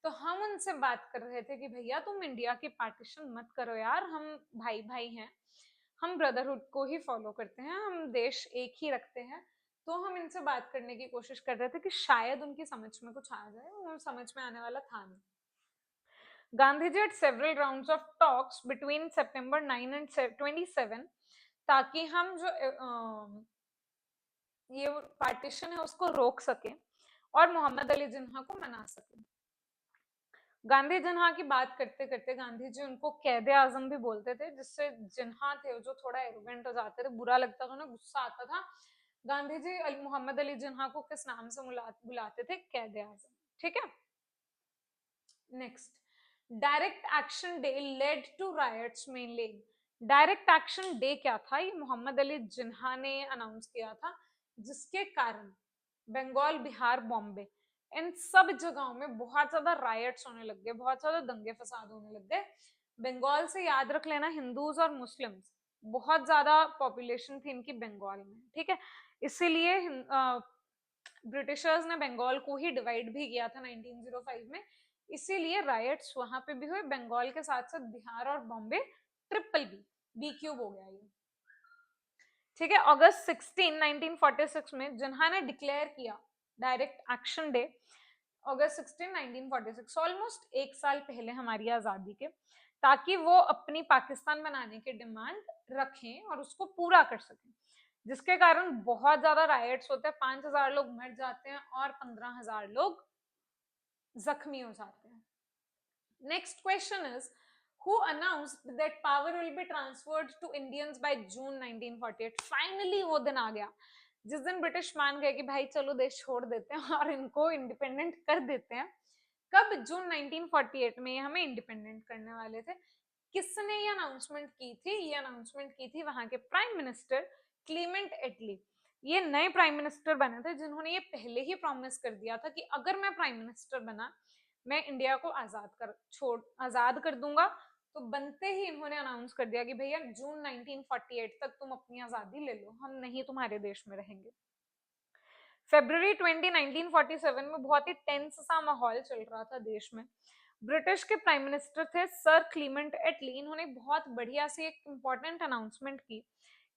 तो हम उनसे बात कर रहे थे कि भैया तुम इंडिया की पार्टीशन मत करो यार, हम भाई भाई हैं, हम ब्रदरहुड को ही फॉलो करते हैं, हम देश एक ही रखते हैं। तो हम इनसे बात करने की कोशिश कर रहे थे कि शायद उनकी समझ में कुछ आ जाए, वो समझ में आने वाला था नहीं। Gandhiji had several rounds of talks between September 9 and 27 ताकि हम जो ये पार्टीशन है उसको रोक सके और मोहम्मद अली जिन्हा को मना सके। गांधी जिन्हा की बात करते करते गांधी जी उनको कैदे आजम भी बोलते थे, जिससे जिन्हा थे जो थोड़ा एरोगेंट हो जाते थे, बुरा लगता था उन्हें, गुस्सा आता था। गांधी जी मोहम्मद अली जिन्हा को किस नाम से बुलाते थे? कैदे आजम, ठीक है। Next, direct action day led to riots mainly. Direct action day क्या था? ये मोहम्मद अली जिन्हा ने अनाउंस किया था, जिसके कारण बंगाल, बिहार, बॉम्बे, इन सब जगहों में बहुत ज्यादा रायट्स होने लग गए, बहुत ज्यादा दंगे फसाद होने लग गए। बंगाल से याद रख लेना, हिंदूज और मुस्लिम्स बहुत ज्यादा पॉपुलेशन थी इनकी बंगाल में, ठीक है। इसीलिए ब्रिटिशर्स ने बंगाल को ही डिवाइड भी किया था 1905 में। इसीलिए रायट्स वहां पे भी हुए, बंगाल के साथ साथ बिहार और Bombay, triple B, B cube हो गया ये, ठीक है। अगस्त 16 1946 में जिन्हा ने डिक्लेयर किया डायरेक्ट एक्शन डे, अगस्त 16 1946, ऑलमोस्ट एक साल पहले हमारी आजादी के, ताकि वो अपनी पाकिस्तान बनाने की डिमांड रखें और उसको पूरा कर सकें, जिसके कारण बहुत ज्यादा राइट्स होते हैं, 5,000 लोग मर जाते हैं और 15,000 लोग जख्मी हो जाते हैं। Next question is, who announced that power will be transferred to Indians by June 1948? Finally वो दिन आ गया जिस दिन ब्रिटिश मान गए कि भाई चलो देश छोड़ देते हैं और इनको इंडिपेंडेंट कर देते हैं। कब? जून 1948 में ये हमें इंडिपेंडेंट करने वाले थे। किसने ये अनाउंसमेंट की थी? ये अनाउंसमेंट की थी वहां के प्राइम मिनिस्टर क्लीमेंट एटली। ये नए प्राइम मिनिस्टर बने थे जिन्होंने ये पहले ही प्रॉमिस कर दिया था कि अगर मैं प्राइम मिनिस्टर बना, मैं इंडिया को आजाद कर दूंगा। तो बनते ही इन्होंने अनाउंस कर दिया कि भैया जून 1948 तक तुम अपनी आजादी ले लो, हम नहीं तुम्हारे देश में रहेंगे। फरवरी 20 1947 में बहुत ही टेंस सा माहौल चल रहा था देश में। ब्रिटिश के प्राइम मिनिस्टर थे सर क्लीमेंट एटली। इन्होंने बहुत बढ़िया सी एक इंपॉर्टेंट अनाउंसमेंट की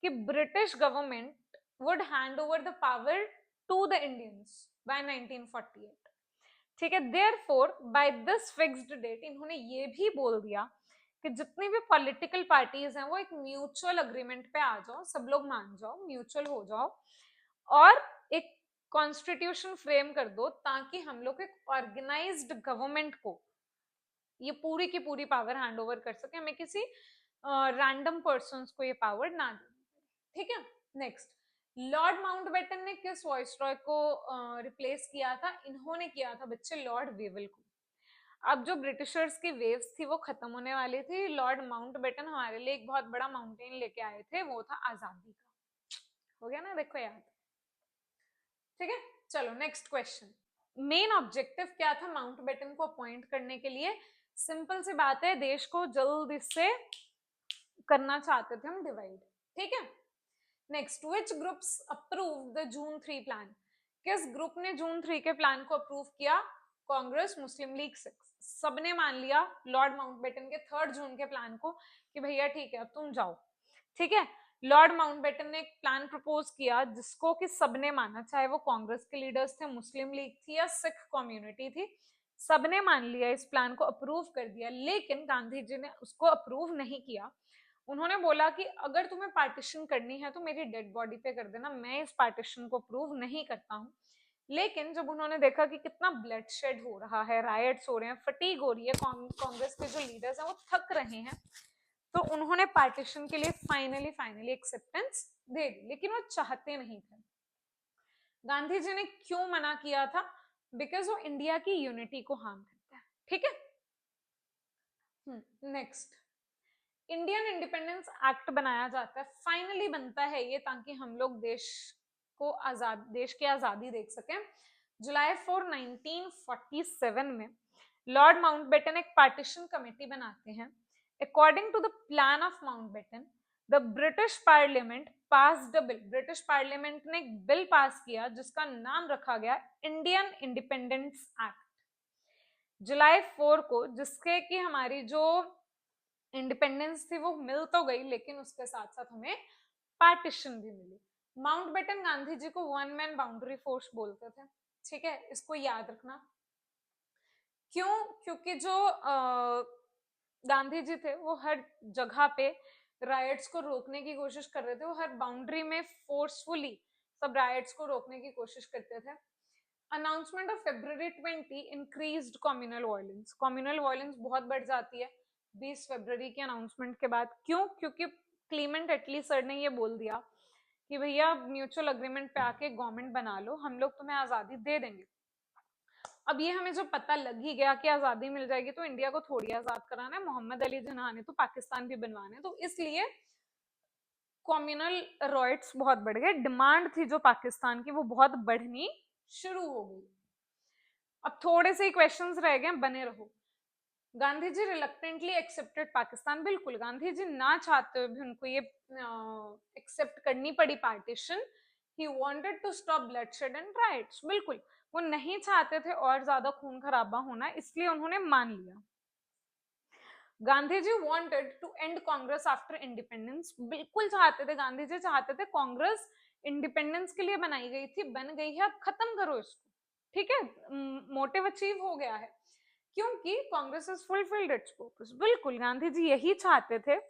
कि British government would hand over the power to the Indians by 1948, ठीक है। Therefore by this fixed date इन्होंने ये भी बोल दिया कि जितनी भी पॉलिटिकल पार्टीज हैं वो एक म्यूचुअल अग्रीमेंट पे आ जाओ, सब लोग मान जाओ, म्यूचुअल हो जाओ और एक कॉन्स्टिट्यूशन फ्रेम कर दो, ताकि हम लोग एक ऑर्गेनाइज्ड गवर्नमेंट को ये पूरी की पूरी पावर हैंड ओवर कर सके, हमें किसी रैंडम पर्सन को ये पावर ना दे, ठीक है। नेक्स्ट, लॉर्ड माउंटबेटन ने किस वॉइसरॉय को रिप्लेस किया था? इन्होंने किया था बच्चे लॉर्ड वेवल को। अब जो ब्रिटिशर्स की वेव्स थी वो खत्म होने वाली थी। लॉर्ड माउंटबेटन हमारे लिए एक बहुत बड़ा माउंटेन लेके आए थे, वो था आजादी का। हो गया ना, देखो याद। ठीक है, चलो नेक्स्ट क्वेश्चन। मेन ऑब्जेक्टिव क्या था माउंटबेटन को अपॉइंट करने के लिए? सिंपल सी बात है, देश को जल्द इससे करना चाहते थे हम डिवाइड। ठीक है, next, which groups approve the June 3 plan? किस ग्रुप ने जून 3 के प्लान को अप्रूव किया? कांग्रेस, मुस्लिम लीग, सिक्स, सबने मान लिया लॉर्ड माउंटबेटन के 3 जून के प्लान को कि भैया ठीक है अब तुम जाओ। ठीक है, लॉर्ड माउंटबेटन ने एक प्लान प्रपोज किया जिसको कि सबने माना, चाहे वो कांग्रेस के लीडर्स थे, मुस्लिम लीग थी या सिख कम्युनिटी थी, सबने मान लिया, इस प्लान को अप्रूव कर दिया। लेकिन गांधी जी ने उसको अप्रूव नहीं किया। उन्होंने बोला कि अगर तुम्हें पार्टीशन करनी है तो मेरी डेड बॉडी पे कर देना, मैं इस पार्टीशन को अप्रूव नहीं करता हूँ। लेकिन जब उन्होंने देखा कि कितना ब्लडशेड हो रहा है, रायट्स हो रहे हैं, फटीग हो रही है, कांग्रेस के जो लीडर्स हैं वो थक रहे हैं, तो उन्होंने पार्टीशन के लिए फाइनली एक्सेप्टेंस दे दी। लेकिन वो चाहते नहीं थे। गांधी जी ने क्यों मना किया था? बिकॉज वो इंडिया की यूनिटी को हार्म करता है। ठीक है, नेक्स्ट, इंडियन इंडिपेंडेंस एक्ट बनाया जाता है, फाइनली बनता है ये, ताकि हम लोग देश को आजाद, देश की आजादी देख सकें। जुलाई 4 1947 में लॉर्ड माउंटबेटन एक पार्टीशन कमेटी बनाते हैं। According to the plan of Mountbatten, the British parliament passed a bill, British parliament ने एक बिल पास किया जिसका नाम रखा गया इंडियन इंडिपेंडेंस एक्ट। जुलाई 4 को, जिसके कि हमारी जो इंडिपेंडेंस थी वो मिल तो गई, लेकिन उसके साथ साथ हमें पार्टीशन भी मिली। माउंटबेटन गांधी जी को वन मैन बाउंड्री फोर्स बोलते थे। ठीक है, इसको याद रखना। क्यों? क्योंकि जो गांधी जी थे वो हर जगह पे राइट्स को रोकने की कोशिश कर रहे थे, वो हर बाउंड्री में फोर्सफुली सब राइट्स को रोकने की कोशिश करते थे। Announcement of February 20 increased communal violence, communal violence बहुत बढ़ जाती है 20 फरवरी के अनाउंसमेंट के बाद। क्यों? क्योंकि क्लीमेंट एटली सर ने ये बोल दिया कि भैया म्यूचुअल अग्रीमेंट पे आके गवर्नमेंट बना लो, हम लोग तुम्हें आजादी दे देंगे। अब ये हमें जो पता लग ही गया कि आजादी मिल जाएगी तो इंडिया को थोड़ी आजाद कराना है, मोहम्मद अली जिन्ना ने तो पाकिस्तान भी बनवाना है, तो इसलिए कम्युनल राइट्स बहुत बढ़ गए, डिमांड थी जो पाकिस्तान की वो बहुत बढ़नी शुरू हो गई। अब थोड़े से क्वेश्चंस रह गए, बने रहो। गांधी जी रिलक्टेंटली एक्सेप्टेड पाकिस्तान, बिल्कुल गांधी जी ना चाहते हुए भी उनको ये एक्सेप्ट करनी पड़ी partition. He wanted to stop bloodshed and riots, बिल्कुल वो नहीं चाहते थे और ज्यादा खून खराबा होना, इसलिए उन्होंने मान लिया। Gandhi ji wanted to end Congress after independence, बिल्कुल चाहते थे, गांधी जी चाहते थे कांग्रेस इंडिपेंडेंस के लिए बनाई गई थी, बन गई है, अब खत्म करो इसको। ठीक है, मोटिव अचीव हो गया है, क्योंकि Congress has fulfilled its purpose। बिल्कुल गांधी जी यही चाहते थे।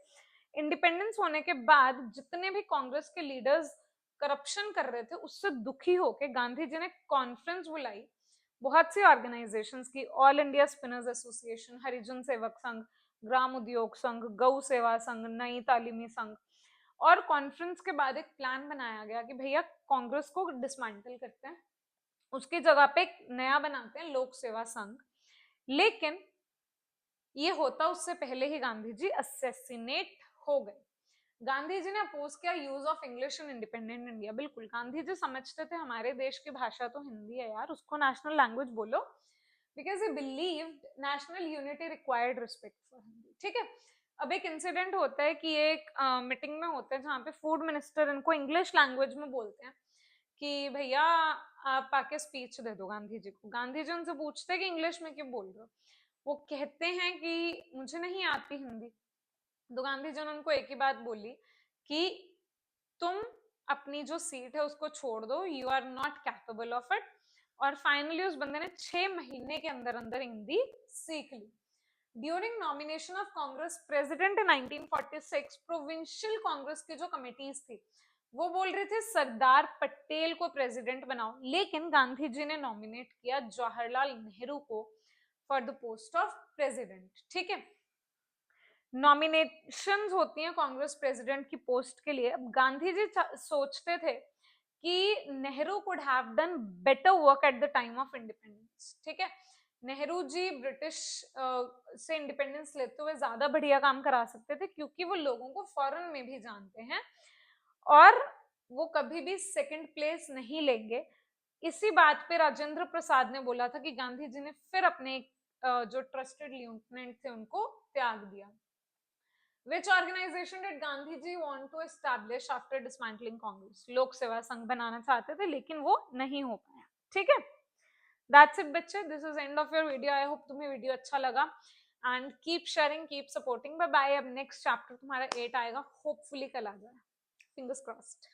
इंडिपेंडेंस होने के बाद जितने भी कांग्रेस के लीडर्स करप्शन कर रहे थे उससे दुखी होकर गांधी जी ने कॉन्फ्रेंस बुलाई, बहुत सी ऑर्गेनाइजेशंस की, all India spinners association, Harijan Sevak Sangh, ग्राम उद्योग संघ, गौ सेवा संघ, नई तालीमी संघ, और कॉन्फ्रेंस के बाद एक प्लान बनाया गया कि भैया कांग्रेस को डिसमेंटल करते हैं, उसकी जगह पे एक नया बनाते हैं लोक सेवा संघ। लेकिन ये होता उससे पहले ही गांधी जी असेसिनेट हो गए। गांधी जी ने अपोज किया use of English in independent India, बिल्कुल गांधी जी समझते थे हमारे देश की भाषा तो हिंदी है यार, उसको नेशनल लैंग्वेज बोलो, because he believed national unity required respect for Hindi. ठीक है, अब एक इंसिडेंट होता है कि एक मीटिंग में होते हैं जहाँ पे फूड मिनिस्टर इनको इंग्लिश लैंग्वेज में बोलते हैं कि भैया आप आके स्पीच दे दो गांधी जी को। गांधी जी उनसे पूछते हैं कि इंग्लिश में क्यों बोल रहे हो, वो कहते हैं कि मुझे नहीं आती हिंदी। तो गांधी जी ने उनको एक ही बात बोली कि तुम अपनी जो सीट है उसको छोड़ दो, you are not capable of it. और फाइनली उस बंदे ने 6 महीने के अंदर अंदर हिंदी सीख ली। During nomination of Congress president in 1946, provincial Congress की जो कमिटीज थी वो बोल रहे थे सरदार पटेल को प्रेसिडेंट बनाओ, लेकिन गांधी जी ने नॉमिनेट किया जवाहरलाल नेहरू को for the post of president. ठीक है, नॉमिनेशंस होती हैं कांग्रेस प्रेसिडेंट की पोस्ट के लिए। अब गांधी जी सोचते थे कि Nehru could have done better work at the time of independence. ठीक है, नेहरू जी ब्रिटिश से इंडिपेंडेंस लेते हुए ज्यादा बढ़िया काम करा सकते थे, क्योंकि वो लोगों को फॉरेन में भी जानते हैं और वो कभी भी सेकंड प्लेस नहीं लेंगे। इसी बात पे राजेंद्र प्रसाद ने बोला था कि गांधी जी ने फिर अपने जो ट्रस्टेड लिeutenant थे उनको त्याग दिया। Which organization did Gandhi ji want to establish after dismantling Congress? लोक सेवा संघ बनाना चाहते थे लेकिन वो नहीं हो पाया। ठीक है, that's it बच्चे, this is end of your video. I hope तुम्हें वीडियो अच्छा लगा and keep sharing, keep supporting. Bye bye। अब नेक्स्ट चैप्टर तुम्हारा 8 आएगा, होपफुली कल आ जाए, fingers crossed।